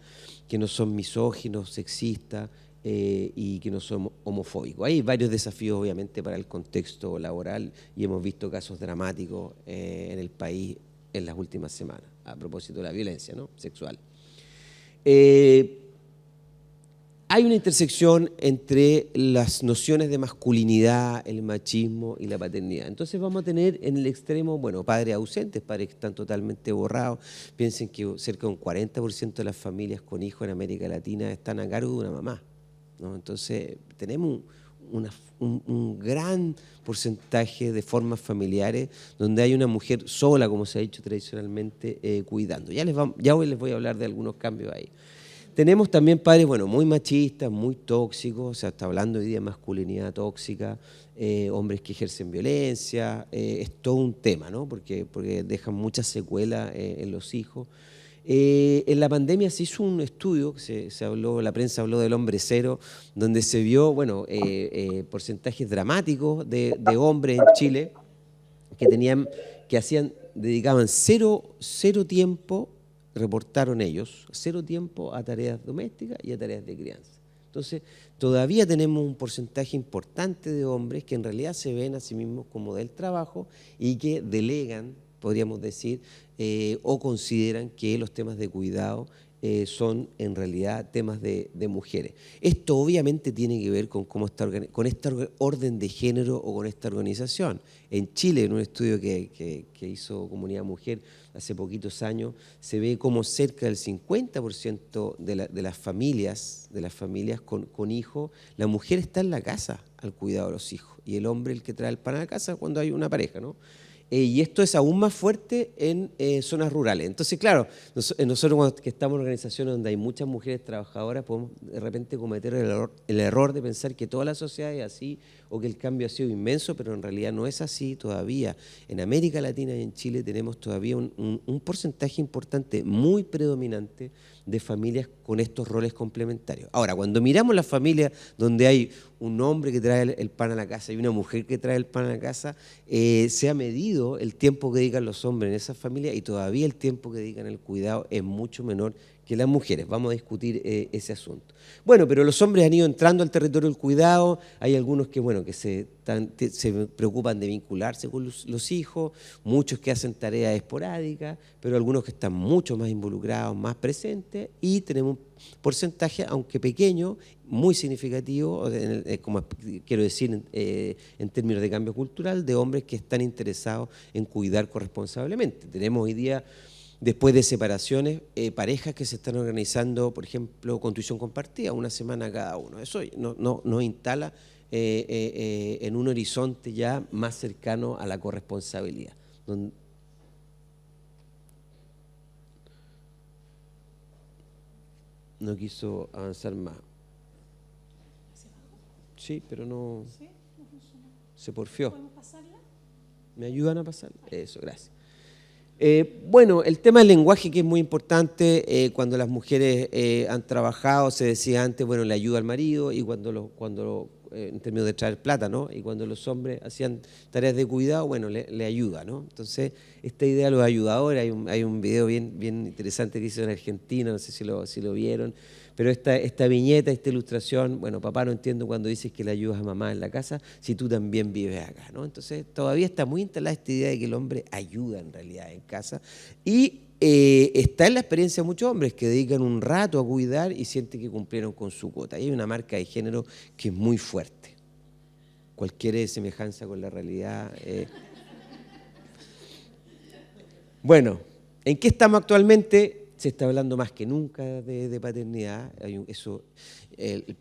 F: que no son misóginos, sexistas y que no son homofóbicos. Hay varios desafíos, obviamente, para el contexto laboral y hemos visto casos dramáticos en el país en las últimas semanas, a propósito de la violencia, ¿no?, sexual. Hay una intersección entre las nociones de masculinidad, el machismo y la paternidad. Entonces vamos a tener en el extremo, bueno, padres ausentes, padres que están totalmente borrados. Piensen que cerca de un 40% de las familias con hijos en América Latina están a cargo de una mamá, ¿no? Entonces tenemos un gran porcentaje de formas familiares donde hay una mujer sola, como se ha dicho tradicionalmente, cuidando. Ya hoy les voy a hablar de algunos cambios ahí. Tenemos también padres, bueno, muy machistas, muy tóxicos, o sea, está hablando hoy día de masculinidad tóxica, hombres que ejercen violencia, es todo un tema, ¿no?, porque dejan muchas secuelas en los hijos. En la pandemia se hizo un estudio, se habló, la prensa habló del hombre cero, donde se vio, bueno, porcentajes dramáticos de hombres en Chile dedicaban cero tiempo, reportaron ellos, cero tiempo a tareas domésticas y a tareas de crianza. Entonces, todavía tenemos un porcentaje importante de hombres que en realidad se ven a sí mismos como del trabajo y que delegan, podríamos decir, o consideran que los temas de cuidado son en realidad temas de mujeres. Esto obviamente tiene que ver con cómo está con este orden de género o con esta organización. En Chile, en un estudio que hizo Comunidad Mujer hace poquitos años, se ve como cerca del 50% de las familias con hijos, la mujer está en la casa al cuidado de los hijos y el hombre el que trae el pan a la casa cuando hay una pareja, ¿no? Y esto es aún más fuerte en zonas rurales. Entonces, claro, nosotros cuando estamos en organizaciones donde hay muchas mujeres trabajadoras, podemos de repente cometer el error de pensar que toda la sociedad es así o que el cambio ha sido inmenso, pero en realidad no es así todavía. En América Latina y en Chile tenemos todavía un porcentaje importante, muy predominante, de familias con estos roles complementarios. Ahora, cuando miramos las familias donde hay un hombre que trae el pan a la casa y una mujer que trae el pan a la casa, se ha medido el tiempo que dedican los hombres en esas familias y todavía el tiempo que dedican al cuidado es mucho menor que las mujeres. Vamos a discutir ese asunto. Bueno, pero los hombres han ido entrando al territorio del cuidado, hay algunos que, bueno, que se preocupan de vincularse con los hijos, muchos que hacen tareas esporádicas, pero algunos que están mucho más involucrados, más presentes, y tenemos un porcentaje, aunque pequeño, muy significativo, como quiero decir, en términos de cambio cultural, de hombres que están interesados en cuidar corresponsablemente. Tenemos hoy día Después de separaciones, parejas que se están organizando, por ejemplo, con tuición compartida, una semana cada uno. Eso nos instala en un horizonte ya más cercano a la corresponsabilidad. No quiso avanzar más. Sí, pero no. Se porfió.
D: ¿Podemos pasarla?
F: ¿Me ayudan a pasarla? Eso, gracias. Bueno, el tema del lenguaje, que es muy importante, cuando las mujeres han trabajado, se decía antes, bueno, le ayuda al marido, y cuando en términos de traer plata, ¿no? Y cuando los hombres hacían tareas de cuidado, bueno, le ayuda, ¿no? Entonces, esta idea de los ayudadores, hay un video bien interesante que hizo en Argentina, no sé si lo vieron, pero esta viñeta, esta ilustración, bueno, papá, no entiendo cuando dices que le ayudas a mamá en la casa, si tú también vives acá, ¿no? Entonces, todavía está muy instalada esta idea de que el hombre ayuda en realidad en casa, y está en la experiencia de muchos hombres que dedican un rato a cuidar y sienten que cumplieron con su cuota. Y hay una marca de género que es muy fuerte. Cualquier semejanza con la realidad. Bueno, ¿en qué estamos actualmente? Se está hablando más que nunca de paternidad.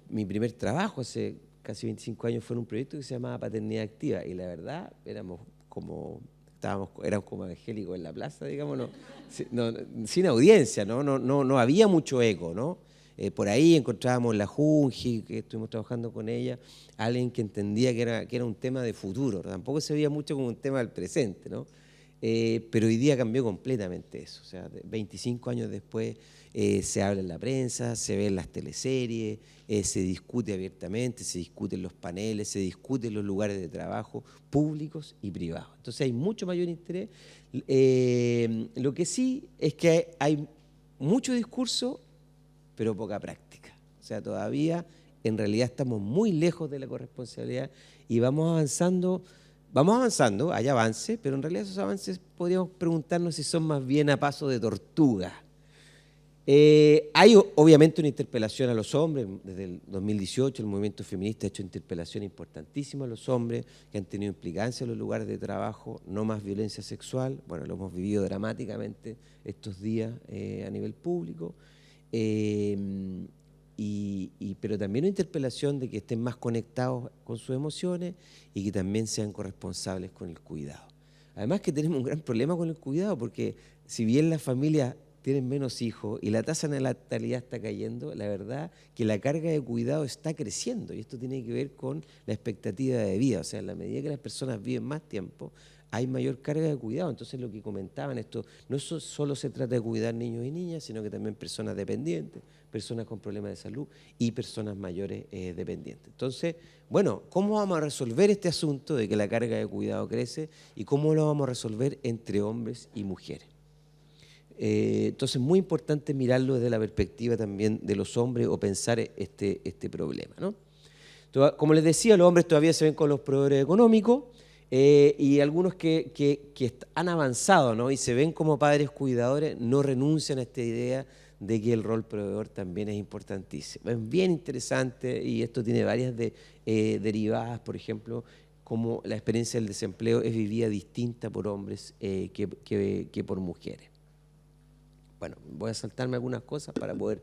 F: Mi primer trabajo hace casi 25 años fue en un proyecto que se llamaba Paternidad Activa, y la verdad éramos como evangélicos en la plaza, digamos, sin audiencia, no había mucho eco, ¿no? Por ahí encontrábamos la Junji, que estuvimos trabajando con ella, alguien que entendía que era un tema de futuro, tampoco se veía mucho como un tema del presente, ¿no? Pero hoy día cambió completamente eso. O sea, 25 años después se habla en la prensa, se ve en las teleseries, se discute abiertamente, se discute en los paneles, se discute en los lugares de trabajo públicos y privados. Entonces hay mucho mayor interés. Lo que sí es que hay mucho discurso, pero poca práctica. O sea, todavía en realidad estamos muy lejos de la corresponsabilidad y vamos avanzando, hay avances, pero en realidad esos avances podríamos preguntarnos si son más bien a paso de tortuga. Hay obviamente una interpelación a los hombres. Desde el 2018 el movimiento feminista ha hecho interpelación importantísima a los hombres que han tenido implicancia en los lugares de trabajo, no más violencia sexual. Bueno, lo hemos vivido dramáticamente estos días a nivel público. Pero también una interpelación de que estén más conectados con sus emociones y que también sean corresponsables con el cuidado. Además que tenemos un gran problema con el cuidado, porque si bien las familias tienen menos hijos y la tasa de natalidad está cayendo, la verdad que la carga de cuidado está creciendo, y esto tiene que ver con la expectativa de vida. O sea, en la medida que las personas viven más tiempo, hay mayor carga de cuidado. Entonces, lo que comentaban, esto no solo se trata de cuidar niños y niñas, sino que también personas dependientes, personas con problemas de salud y personas mayores dependientes. Entonces, bueno, ¿cómo vamos a resolver este asunto de que la carga de cuidado crece y cómo lo vamos a resolver entre hombres y mujeres? Entonces, muy importante mirarlo desde la perspectiva también de los hombres o pensar este problema, ¿no? Como les decía, los hombres todavía se ven con los proveedores económicos, y algunos que han avanzado, ¿no? Y se ven como padres cuidadores, no renuncian a esta idea de que el rol proveedor también es importantísimo. Es bien interesante, y esto tiene varias derivadas. Por ejemplo, como la experiencia del desempleo es vivida distinta por hombres que por mujeres. Bueno, voy a saltarme algunas cosas para poder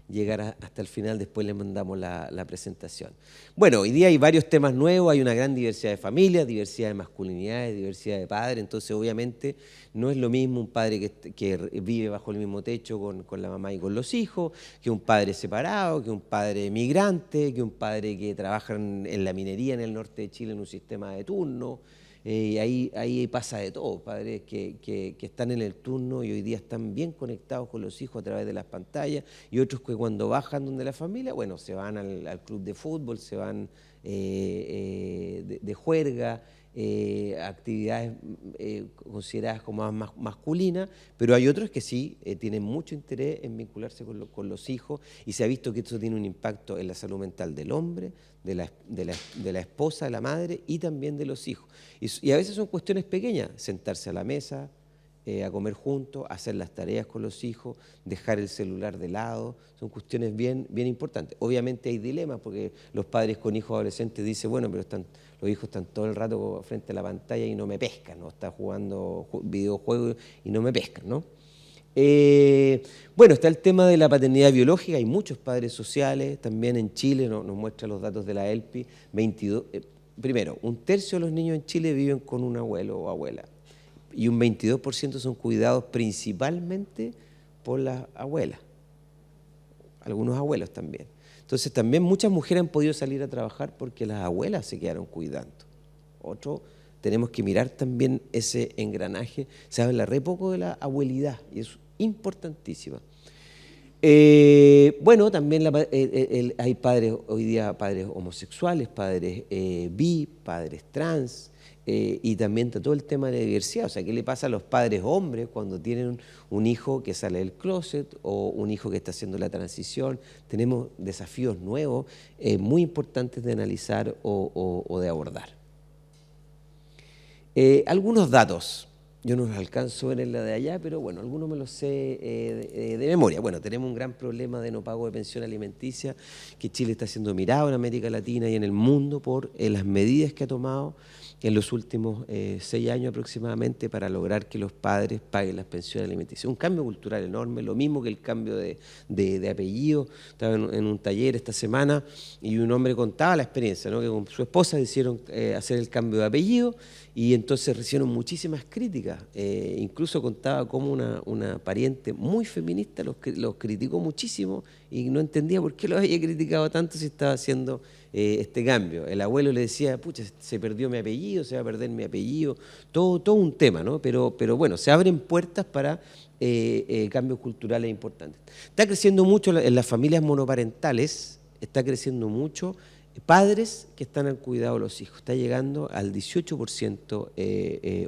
F: llegar hasta el final, después le mandamos la presentación. Bueno, hoy día hay varios temas nuevos, hay una gran diversidad de familias, diversidad de masculinidades, diversidad de padres. Entonces obviamente no es lo mismo un padre que vive bajo el mismo techo con la mamá y con los hijos, que un padre separado, que un padre migrante, que un padre que trabaja en la minería en el norte de Chile en un sistema de turno. Ahí pasa de todo, padres que están en el turno y hoy día están bien conectados con los hijos a través de las pantallas, y otros que cuando bajan donde la familia, bueno, se van al club de fútbol, se van de juerga, actividades consideradas como más masculinas, pero hay otros que sí tienen mucho interés en vincularse con los hijos, y se ha visto que esto tiene un impacto en la salud mental del hombre, de la esposa, de la madre y también de los hijos. Y a veces son cuestiones pequeñas: sentarse a la mesa, a comer juntos, hacer las tareas con los hijos, dejar el celular de lado. Son cuestiones bien importantes. Obviamente hay dilemas, porque los padres con hijos adolescentes dicen, bueno, pero los hijos están todo el rato frente a la pantalla y no me pescan, ¿no? Está jugando videojuegos y no me pescan, ¿no? Bueno, está el tema de la paternidad biológica, hay muchos padres sociales, también en Chile, nos muestran los datos de la ELPI, 22, primero, 1/3 de los niños en Chile viven con un abuelo o abuela, y un 22% son cuidados principalmente por las abuelas, algunos abuelos también. Entonces también muchas mujeres han podido salir a trabajar porque las abuelas se quedaron cuidando. Otro, tenemos que mirar también ese engranaje. Se habla re poco de la abuelidad y es importantísima. Bueno, también hay padres hoy día, padres homosexuales, padres bi, padres trans, y también está todo el tema de la diversidad. O sea, ¿qué le pasa a los padres hombres cuando tienen un hijo que sale del closet o un hijo que está haciendo la transición? Tenemos desafíos nuevos muy importantes de analizar o de abordar. Algunos datos. Yo no los alcanzo a ver en la de allá, pero bueno, algunos me los sé de memoria. Bueno, tenemos un gran problema de no pago de pensión alimenticia, que Chile está siendo mirado en América Latina y en el mundo por las medidas que ha tomado en los últimos 6 años aproximadamente para lograr que los padres paguen las pensiones alimenticias. Un cambio cultural enorme, lo mismo que el cambio de apellido. Estaba en un taller esta semana y un hombre contaba la experiencia, ¿no? Que con su esposa decidieron hacer el cambio de apellido y entonces recibieron muchísimas críticas. Incluso contaba cómo una pariente muy feminista los criticó muchísimo y no entendía por qué los había criticado tanto si estaba haciendo este cambio. El abuelo le decía, pucha, se perdió mi apellido, se va a perder mi apellido, todo un tema, ¿no? Pero bueno, se abren puertas para cambios culturales importantes. Está creciendo mucho en las familias monoparentales, está creciendo mucho padres que están al cuidado de los hijos. Está llegando al 18%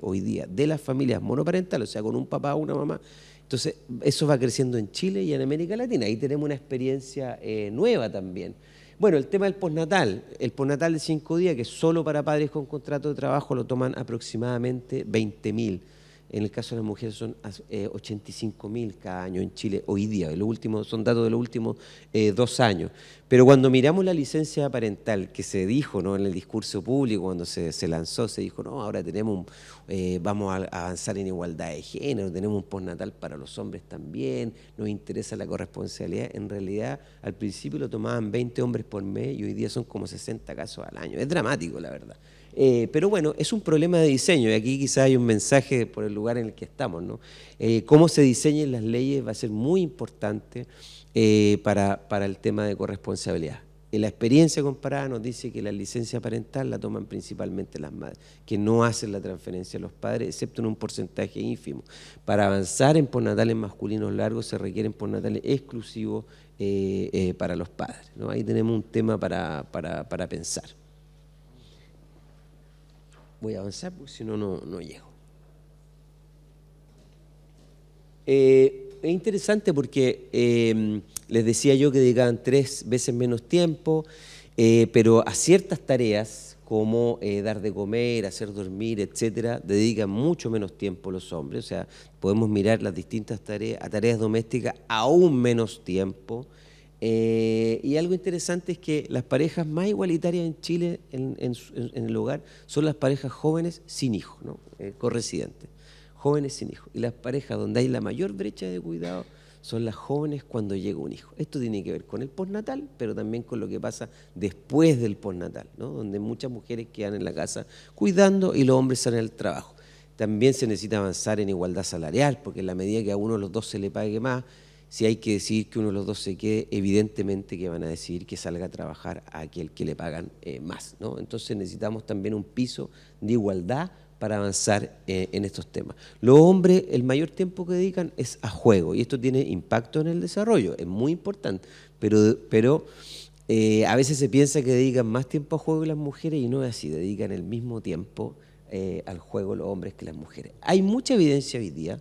F: hoy día de las familias monoparentales, o sea, con un papá o una mamá. Entonces, eso va creciendo en Chile y en América Latina. Ahí tenemos una experiencia nueva también. Bueno, el tema del postnatal. El postnatal de 5 días, que es solo para padres con contrato de trabajo, lo toman aproximadamente 20.000. En el caso de las mujeres son 85.000 cada año en Chile hoy día. Son datos de los últimos 2 años. Pero cuando miramos la licencia parental, que se dijo, ¿no?, en el discurso público, cuando se lanzó, se dijo, no, ahora vamos a avanzar en igualdad de género, tenemos un postnatal para los hombres también, nos interesa la corresponsabilidad. En realidad, al principio lo tomaban 20 hombres por mes y hoy día son como 60 casos al año. Es dramático, la verdad. Pero bueno, es un problema de diseño y aquí quizás hay un mensaje por el lugar en el que estamos, ¿no? Cómo se diseñen las leyes va a ser muy importante para el tema de corresponsabilidad. La experiencia comparada nos dice que la licencia parental la toman principalmente las madres, que no hacen la transferencia a los padres, excepto en un porcentaje ínfimo. Para avanzar en postnatales masculinos largos se requieren postnatales exclusivos para los padres, ¿no? Ahí tenemos un tema para pensar. Voy a avanzar porque si no, no llego. Es interesante porque les decía yo que dedicaban 3 veces menos tiempo, pero a ciertas tareas como dar de comer, hacer dormir, etcétera, dedican mucho menos tiempo los hombres. O sea, podemos mirar las distintas tareas, a tareas domésticas aún menos tiempo. Y algo interesante es que las parejas más igualitarias en Chile en el hogar son las parejas jóvenes sin hijos, ¿no? Corresidentes, jóvenes sin hijos. Y las parejas donde hay la mayor brecha de cuidado son las jóvenes cuando llega un hijo. Esto tiene que ver con el postnatal, pero también con lo que pasa después del postnatal, ¿no? Donde muchas mujeres quedan en la casa cuidando y los hombres salen al trabajo. También se necesita avanzar en igualdad salarial, porque en la medida que a uno de los dos se le pague más, si hay que decidir que uno de los dos se quede, evidentemente que van a decidir que salga a trabajar a aquel que le pagan más, ¿no? Entonces necesitamos también un piso de igualdad para avanzar en estos temas. Los hombres, el mayor tiempo que dedican es a juego y esto tiene impacto en el desarrollo, es muy importante, pero a veces se piensa que dedican más tiempo a juego que las mujeres y no es así, dedican el mismo tiempo al juego los hombres que las mujeres. Hay mucha evidencia hoy día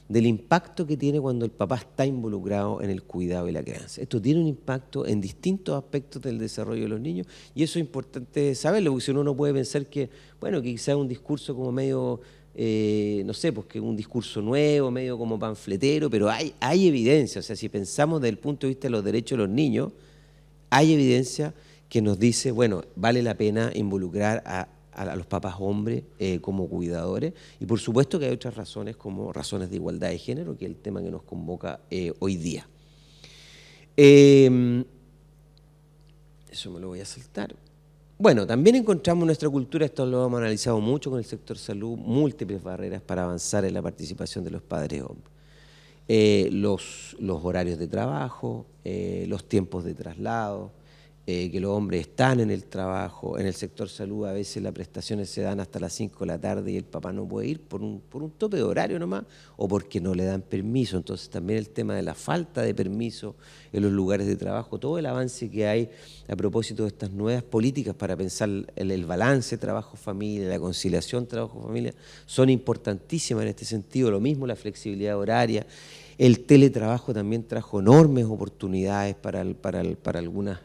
F: del impacto que tiene cuando el papá está involucrado en el cuidado y la crianza. Esto tiene un impacto en distintos aspectos del desarrollo de los niños y eso es importante saberlo, porque si uno no puede pensar que, bueno, que quizás un discurso como medio, no sé, pues que un discurso nuevo, medio como panfletero, pero hay evidencia, o sea, si pensamos desde el punto de vista de los derechos de los niños, hay evidencia que nos dice, bueno, vale la pena involucrar a a los papás hombres como cuidadores, y por supuesto que hay otras razones como razones de igualdad de género, que es el tema que nos convoca hoy día. Eso me lo voy a saltar. Bueno, también encontramos en nuestra cultura, esto lo hemos analizado mucho con el sector salud, múltiples barreras para avanzar en la participación de los padres hombres. Los horarios de trabajo, los tiempos de traslado, que los hombres están en el trabajo. En el sector salud a veces las prestaciones se dan hasta las 5 de la tarde y el papá no puede ir por un tope de horario nomás, o porque no le dan permiso. Entonces también el tema de la falta de permiso en los lugares de trabajo, todo el avance que hay a propósito de estas nuevas políticas para pensar el balance trabajo-familia, la conciliación trabajo-familia, son importantísimas en este sentido. Lo mismo la flexibilidad horaria. El teletrabajo también trajo enormes oportunidades para algunas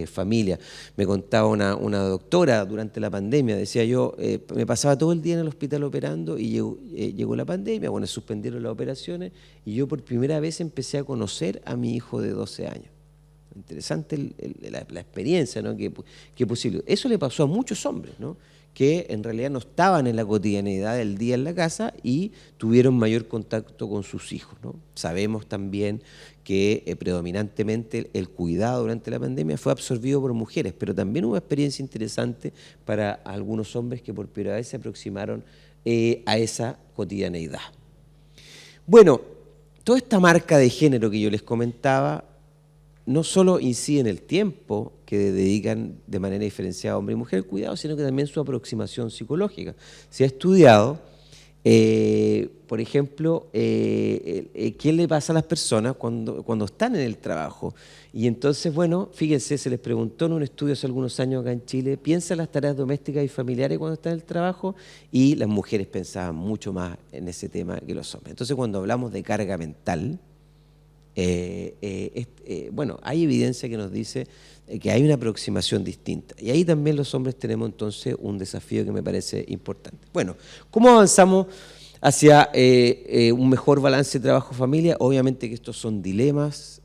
F: familias. Me contaba una doctora durante la pandemia, decía yo, me pasaba todo el día en el hospital operando y llegó la pandemia, bueno, suspendieron las operaciones y yo por primera vez empecé a conocer a mi hijo de 12 años. Interesante la experiencia, ¿no? que posible. Eso le pasó a muchos hombres, ¿no? Que en realidad no estaban en la cotidianidad del día en la casa y tuvieron mayor contacto con sus hijos, ¿no? Sabemos también que predominantemente el cuidado durante la pandemia fue absorbido por mujeres, pero también hubo experiencia interesante para algunos hombres que por primera vez se aproximaron a esa cotidianeidad. Bueno, toda esta marca de género que yo les comentaba no solo incide en el tiempo que dedican de manera diferenciada hombre y mujer al cuidado, sino que también su aproximación psicológica. Se ha estudiado, por ejemplo, qué le pasa a las personas cuando están en el trabajo. Y entonces, bueno, fíjense, se les preguntó en un estudio hace algunos años acá en Chile, ¿piensa en las tareas domésticas y familiares cuando están en el trabajo? Y las mujeres pensaban mucho más en ese tema que los hombres. Entonces, cuando hablamos de carga mental, bueno, hay evidencia que nos dice que hay una aproximación distinta. Y ahí también los hombres tenemos entonces un desafío que me parece importante. Bueno, ¿cómo avanzamos hacia un mejor balance de trabajo-familia? Obviamente que estos son dilemas,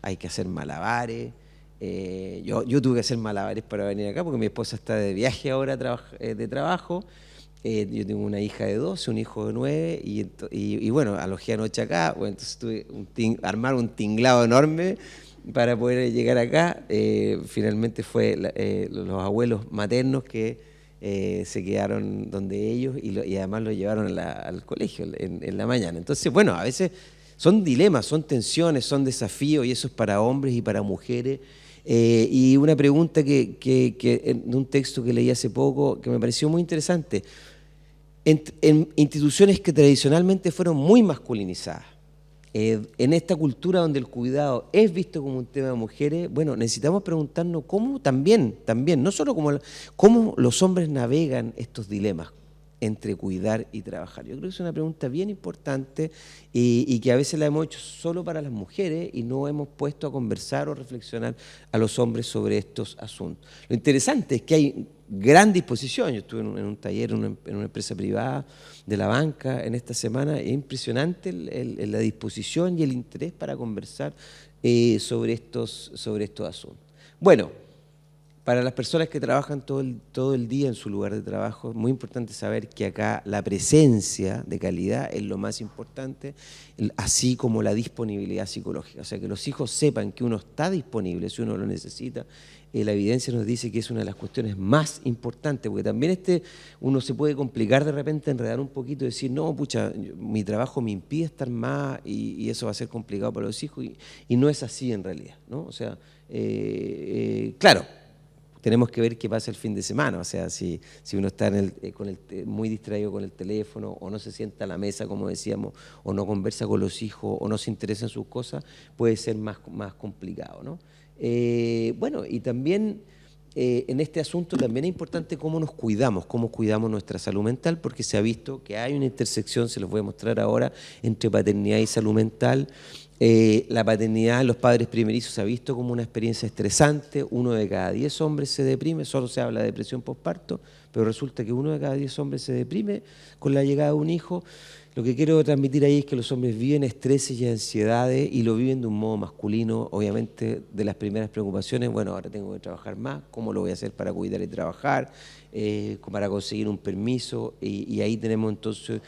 F: hay que hacer malabares. Yo tuve que hacer malabares para venir acá porque mi esposa está de viaje ahora de trabajo. Yo tengo una hija de 12, un hijo de 9 y bueno, alojé anoche acá, bueno, entonces tuve armar un tinglado enorme para poder llegar acá. Finalmente fue los abuelos maternos que se quedaron donde ellos y además los llevaron al colegio en la mañana. Entonces, bueno, a veces son dilemas, son tensiones, son desafíos y eso es para hombres y para mujeres. Y una pregunta que en un texto que leí hace poco que me pareció muy interesante. En instituciones que tradicionalmente fueron muy masculinizadas, en esta cultura donde el cuidado es visto como un tema de mujeres, bueno, necesitamos preguntarnos cómo también, no solo cómo los hombres navegan estos dilemas entre cuidar y trabajar. Yo creo que es una pregunta bien importante y que a veces la hemos hecho solo para las mujeres y no hemos puesto a conversar o reflexionar a los hombres sobre estos asuntos. Lo interesante es que hay gran disposición. Yo estuve en un taller en una empresa privada de la banca en esta semana. Es impresionante la disposición y el interés para conversar sobre estos asuntos. Bueno, para las personas que trabajan todo el día en su lugar de trabajo, es muy importante saber que acá la presencia de calidad es lo más importante, así como la disponibilidad psicológica. O sea, que los hijos sepan que uno está disponible si uno lo necesita. La evidencia nos dice que es una de las cuestiones más importantes, porque también uno se puede complicar de repente, enredar un poquito y decir, no, pucha, mi trabajo me impide estar más y eso va a ser complicado para los hijos. Y no es así en realidad, ¿no? O sea, claro, tenemos que ver qué pasa el fin de semana, o sea, si uno está muy distraído con el teléfono o no se sienta a la mesa, como decíamos, o no conversa con los hijos o no se interesa en sus cosas, puede ser más complicado, ¿no? Bueno, y también en este asunto también es importante cómo nos cuidamos, cómo cuidamos nuestra salud mental, porque se ha visto que hay una intersección, se los voy a mostrar ahora, entre paternidad y salud mental. La paternidad en los padres primerizos se ha visto como una experiencia estresante. 1 de cada 10 hombres se deprime, solo se habla de depresión postparto, pero resulta que 1 de cada 10 hombres se deprime con la llegada de un hijo. Lo que quiero transmitir ahí es que los hombres viven estreses y ansiedades y lo viven de un modo masculino. Obviamente, de las primeras preocupaciones, bueno, ahora tengo que trabajar más, ¿cómo lo voy a hacer para cuidar y trabajar? Para conseguir un permiso, y ahí tenemos entonces...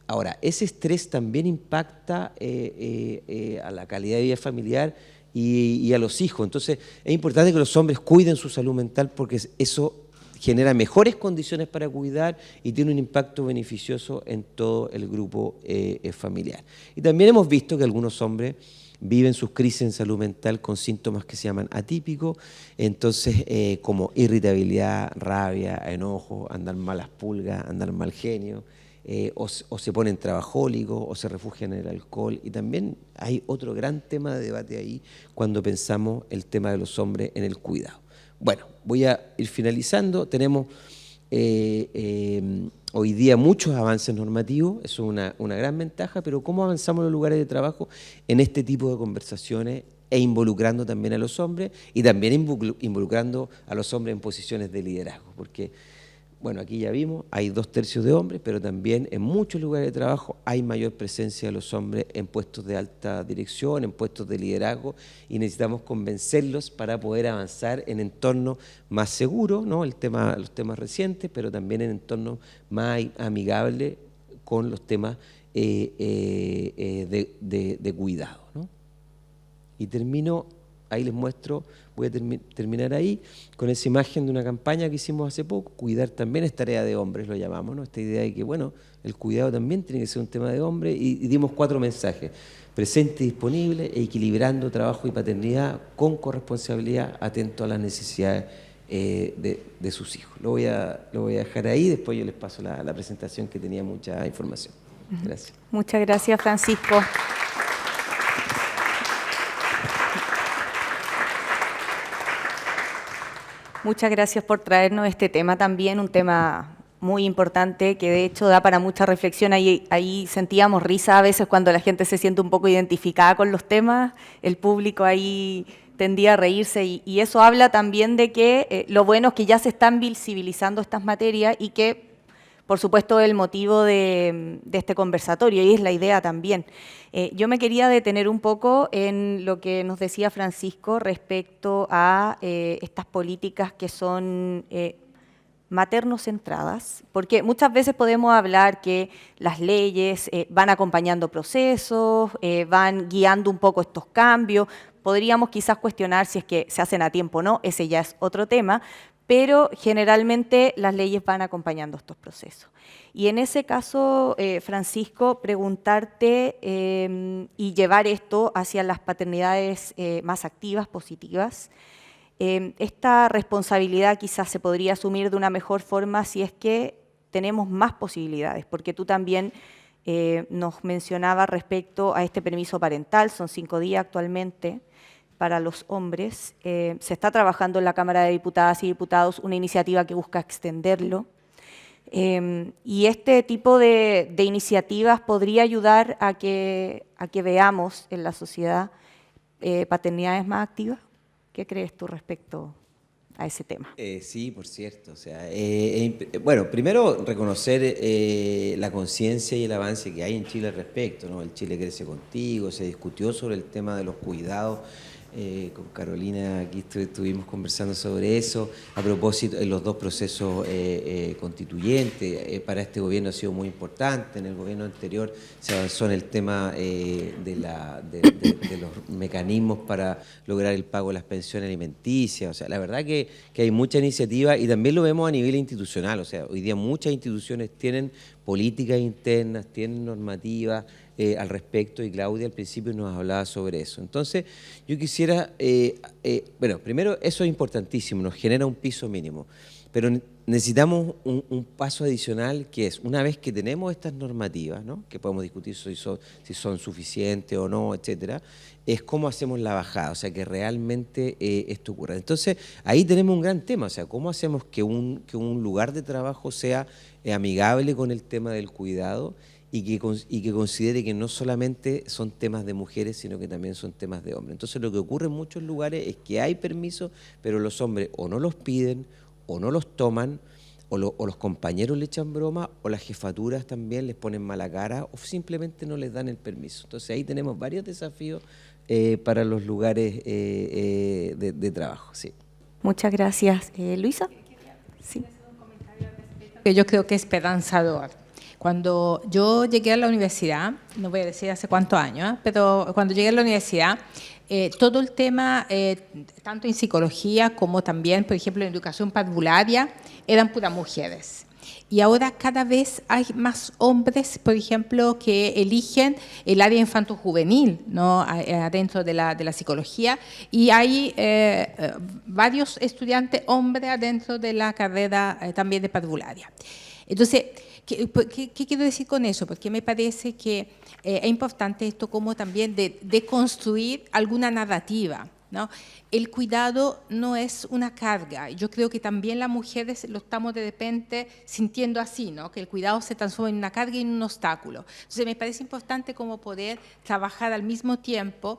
F: Ahora, ese estrés también impacta a la calidad de vida familiar y a los hijos. Entonces, es importante que los hombres cuiden su salud mental porque eso genera mejores condiciones para cuidar y tiene un impacto beneficioso en todo el grupo familiar. Y también hemos visto que algunos hombres viven sus crisis en salud mental con síntomas que se llaman atípicos, entonces como irritabilidad, rabia, enojo, andar malas pulgas, andar mal genio, o se ponen trabajólicos o se refugian en el alcohol. Y también hay otro gran tema de debate ahí cuando pensamos el tema de los hombres en el cuidado. Bueno, voy a ir finalizando. Tenemos hoy día muchos avances normativos, eso es una gran ventaja, pero ¿cómo avanzamos en los lugares de trabajo en este tipo de conversaciones e involucrando también a los hombres y también involucrando a los hombres en posiciones de liderazgo? Porque, bueno, aquí ya vimos, hay 2/3 de hombres, pero también en muchos lugares de trabajo hay mayor presencia de los hombres en puestos de alta dirección, en puestos de liderazgo, y necesitamos convencerlos para poder avanzar en entornos más seguros, ¿no? Los temas recientes, pero también en entornos más amigables con los temas de cuidado, ¿no? Y termino, ahí les muestro, voy a terminar ahí con esa imagen de una campaña que hicimos hace poco. Cuidar también es tarea de hombres, lo llamamos, ¿no? Esta idea de que, bueno, el cuidado también tiene que ser un tema de hombres, y dimos 4 mensajes: presente y disponible, equilibrando trabajo y paternidad con corresponsabilidad, atento a las necesidades de sus hijos. Lo voy a dejar ahí, después yo les paso la presentación, que tenía mucha información. Gracias.
C: Muchas gracias, Francisco. Muchas gracias por traernos este tema también, un tema muy importante que de hecho da para mucha reflexión. Ahí sentíamos risa a veces cuando la gente se siente un poco identificada con los temas, el público ahí tendía a reírse, y eso habla también de que lo bueno es que ya se están visibilizando estas materias y que, por supuesto, es el motivo de este conversatorio y es la idea también. Yo me quería detener un poco en lo que nos decía Francisco respecto a estas políticas que son materno-centradas, porque muchas veces podemos hablar que las leyes van acompañando procesos, van guiando un poco estos cambios. Podríamos quizás cuestionar si es que se hacen a tiempo o no, ese ya es otro tema, pero generalmente las leyes van acompañando estos procesos. Y en ese caso, Francisco, preguntarte y llevar esto hacia las paternidades más activas, positivas. Esta responsabilidad quizás se podría asumir de una mejor forma si es que tenemos más posibilidades, porque tú también nos mencionabas respecto a este permiso parental, son 5 días actualmente para los hombres. Se está trabajando en la Cámara de Diputadas y Diputados una iniciativa que busca extenderlo. Y este tipo de iniciativas podría ayudar a que veamos en la sociedad paternidades más activas. ¿Qué crees tú respecto a ese tema?
F: Sí, por cierto. O sea, bueno, primero reconocer la conciencia y el avance que hay en Chile al respecto, ¿no? El Chile Crece Contigo, se discutió sobre el tema de los cuidados. Con Carolina aquí estuvimos conversando sobre eso, a propósito de los 2 procesos constituyentes. Para este gobierno ha sido muy importante. En el gobierno anterior se avanzó en el tema de los mecanismos para lograr el pago de las pensiones alimenticias. O sea, la verdad que hay mucha iniciativa, y también lo vemos a nivel institucional. O sea, hoy día muchas instituciones tienen políticas internas, tienen normativas al respecto, y Claudia al principio nos hablaba sobre eso. Entonces, yo quisiera, bueno, primero eso es importantísimo, nos genera un piso mínimo, pero necesitamos un paso adicional, que es, una vez que tenemos estas normativas, ¿no?, que podemos discutir si son suficientes o no, etcétera, es cómo hacemos la bajada, o sea, que realmente esto ocurra. Entonces, ahí tenemos un gran tema, o sea, cómo hacemos que un lugar de trabajo sea amigable con el tema del cuidado, y que considere que no solamente son temas de mujeres, sino que también son temas de hombres. Entonces, lo que ocurre en muchos lugares es que hay permisos, pero los hombres o no los piden o no los toman, o los compañeros le echan broma, o las jefaturas también les ponen mala cara, o simplemente no les dan el permiso. Entonces ahí tenemos varios desafíos para los lugares de trabajo. Sí.
C: Muchas gracias. Luisa. Sí.
E: Que yo creo que es esperanzador. Cuando yo llegué a la universidad, no voy a decir hace cuántos años, pero cuando llegué a la universidad, todo el tema, tanto en psicología como también, por ejemplo, en educación parvularia, eran puras mujeres. Y ahora cada vez hay más hombres, por ejemplo, que eligen el área infanto-juvenil, ¿no?, adentro de la psicología, y hay varios estudiantes hombres adentro de la carrera también de parvularia. Entonces, ¿qué quiero decir con eso? Porque me parece que es importante esto como también de construir alguna narrativa, ¿no? El cuidado no es una carga. Yo creo que también las mujeres lo estamos de repente sintiendo así, ¿no?, que el cuidado se transforma en una carga y en un obstáculo. Entonces me parece importante como poder trabajar al mismo tiempo,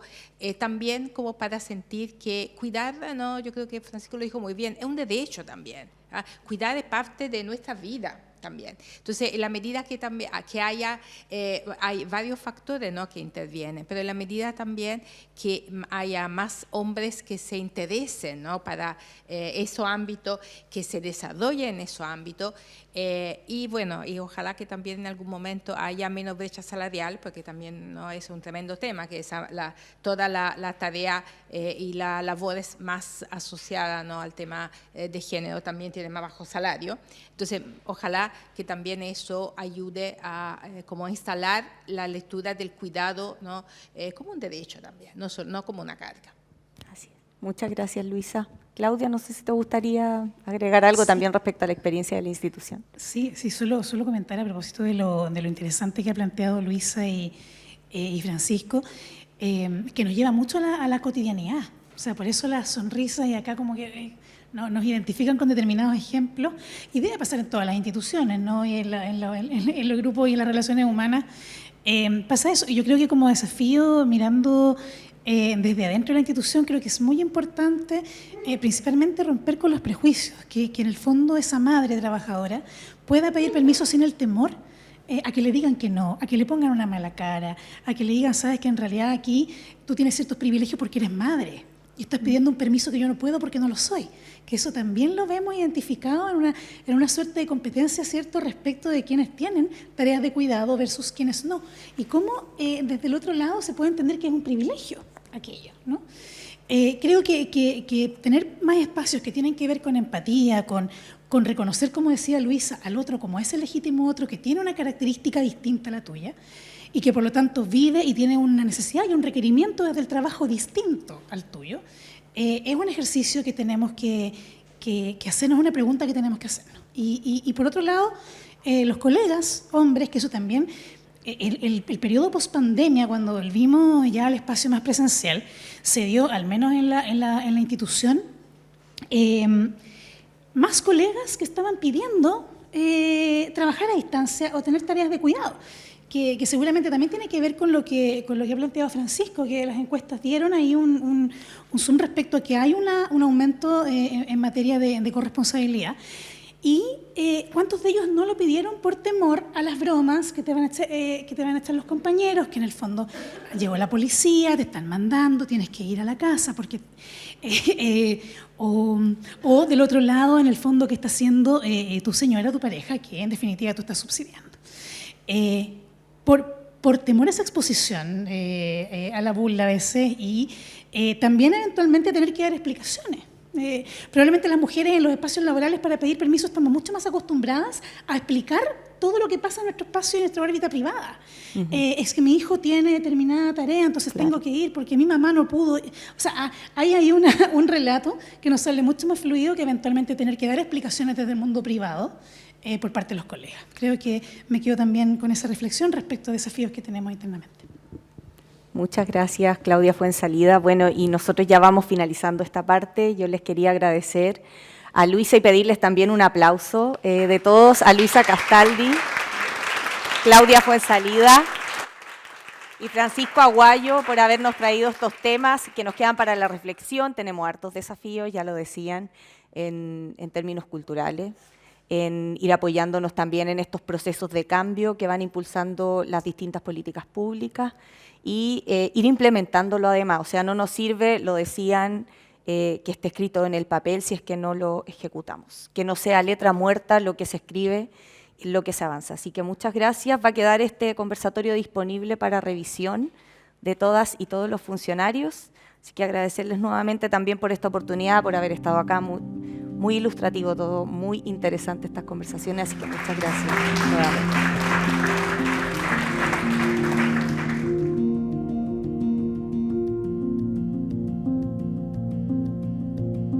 E: también como para sentir que cuidar, ¿no?, yo creo que Francisco lo dijo muy bien, es un derecho también, ¿ah? Cuidar es parte de nuestra vida también. Entonces, en la medida que también que haya, hay varios factores, ¿no?, que intervienen, pero en la medida también que haya más hombres que se interesen, ¿no?, para esos ámbitos, que se desarrollen en esos ámbitos, y bueno, y ojalá que también en algún momento haya menos brecha salarial, porque también, ¿no?, es un tremendo tema, que es toda la tarea y la labor es más asociada, ¿no?, al tema de género, también tiene más bajo salario. Entonces, ojalá que también eso ayude a como instalar la lectura del cuidado, ¿no?, como un derecho también, no como una carga.
C: Así es. Muchas gracias, Luisa. Claudia, no sé si te gustaría agregar algo también respecto a la experiencia de la institución.
D: Sí, solo comentar a propósito de lo interesante que ha planteado Luisa y Francisco, que nos lleva mucho a la cotidianidad. O sea, por eso las sonrisas y acá como que nos identifican con determinados ejemplos, y debe pasar en todas las instituciones, ¿no?, y en los grupos y en las relaciones humanas pasa eso. Y yo creo que como desafío, mirando desde adentro de la institución, creo que es muy importante principalmente romper con los prejuicios, que en el fondo esa madre trabajadora pueda pedir permiso sin el temor a que le digan que no, a que le pongan una mala cara, a que le digan, sabes que en realidad aquí tú tienes ciertos privilegios porque eres madre y estás pidiendo un permiso que yo no puedo porque no lo soy. Que eso también lo vemos identificado en una suerte de competencia, ¿cierto?, respecto de quienes tienen tareas de cuidado versus quienes no. Y cómo desde el otro lado se puede entender que es un privilegio aquello, ¿no? Creo que tener más espacios que tienen que ver con empatía, con reconocer, como decía Luisa, al otro como ese legítimo otro que tiene una característica distinta a la tuya y que por lo tanto vive y tiene una necesidad y un requerimiento desde el trabajo distinto al tuyo, es un ejercicio que tenemos que hacernos, una pregunta que tenemos que hacernos. Y por otro lado, los colegas, hombres, que eso también, el periodo post-pandemia, cuando volvimos ya al espacio más presencial, se dio, al menos en la institución, más colegas que estaban pidiendo trabajar a distancia o tener tareas de cuidado, que seguramente también tiene que ver con lo que ha planteado Francisco, que las encuestas dieron ahí un zoom respecto a que hay un aumento en materia de corresponsabilidad. Y ¿cuántos de ellos no lo pidieron por temor a las bromas que te van a echar los compañeros, que en el fondo llegó la policía, te están mandando, tienes que ir a la casa, porque o del otro lado, en el fondo, ¿qué está haciendo tu señora, tu pareja, que en definitiva tú estás subsidiando? Por temor a esa exposición a la burla a veces, y también eventualmente tener que dar explicaciones. Probablemente las mujeres en los espacios laborales para pedir permiso estamos mucho más acostumbradas a explicar todo lo que pasa en nuestro espacio y en nuestra órbita privada. Es que mi hijo tiene determinada tarea, entonces tengo que ir porque mi mamá no pudo. O sea, hay un relato que nos sale mucho más fluido que eventualmente tener que dar explicaciones desde el mundo privado por parte de los colegas. Creo que me quedo también con esa reflexión respecto a desafíos que tenemos internamente.
C: Muchas gracias, Claudia Fuenzalida. Bueno, y nosotros ya vamos finalizando esta parte. Yo les quería agradecer a Luisa y pedirles también un aplauso de todos a Luisa Castaldi, Claudia Fuenzalida y Francisco Aguayo por habernos traído estos temas que nos quedan para la reflexión. Tenemos hartos desafíos, ya lo decían, en términos culturales. en ir apoyándonos también en estos procesos de cambio que van impulsando las distintas políticas públicas y ir implementándolo además. O sea, no nos sirve, lo decían, que esté escrito en el papel si es que no lo ejecutamos. Que no sea letra muerta lo que se escribe y lo que se avanza. Así que muchas gracias. Va a quedar este conversatorio disponible para revisión de todas y todos los funcionarios. Así que agradecerles nuevamente también por esta oportunidad, por haber estado acá. Muy ilustrativo todo, muy interesante estas conversaciones, así que muchas gracias nuevamente.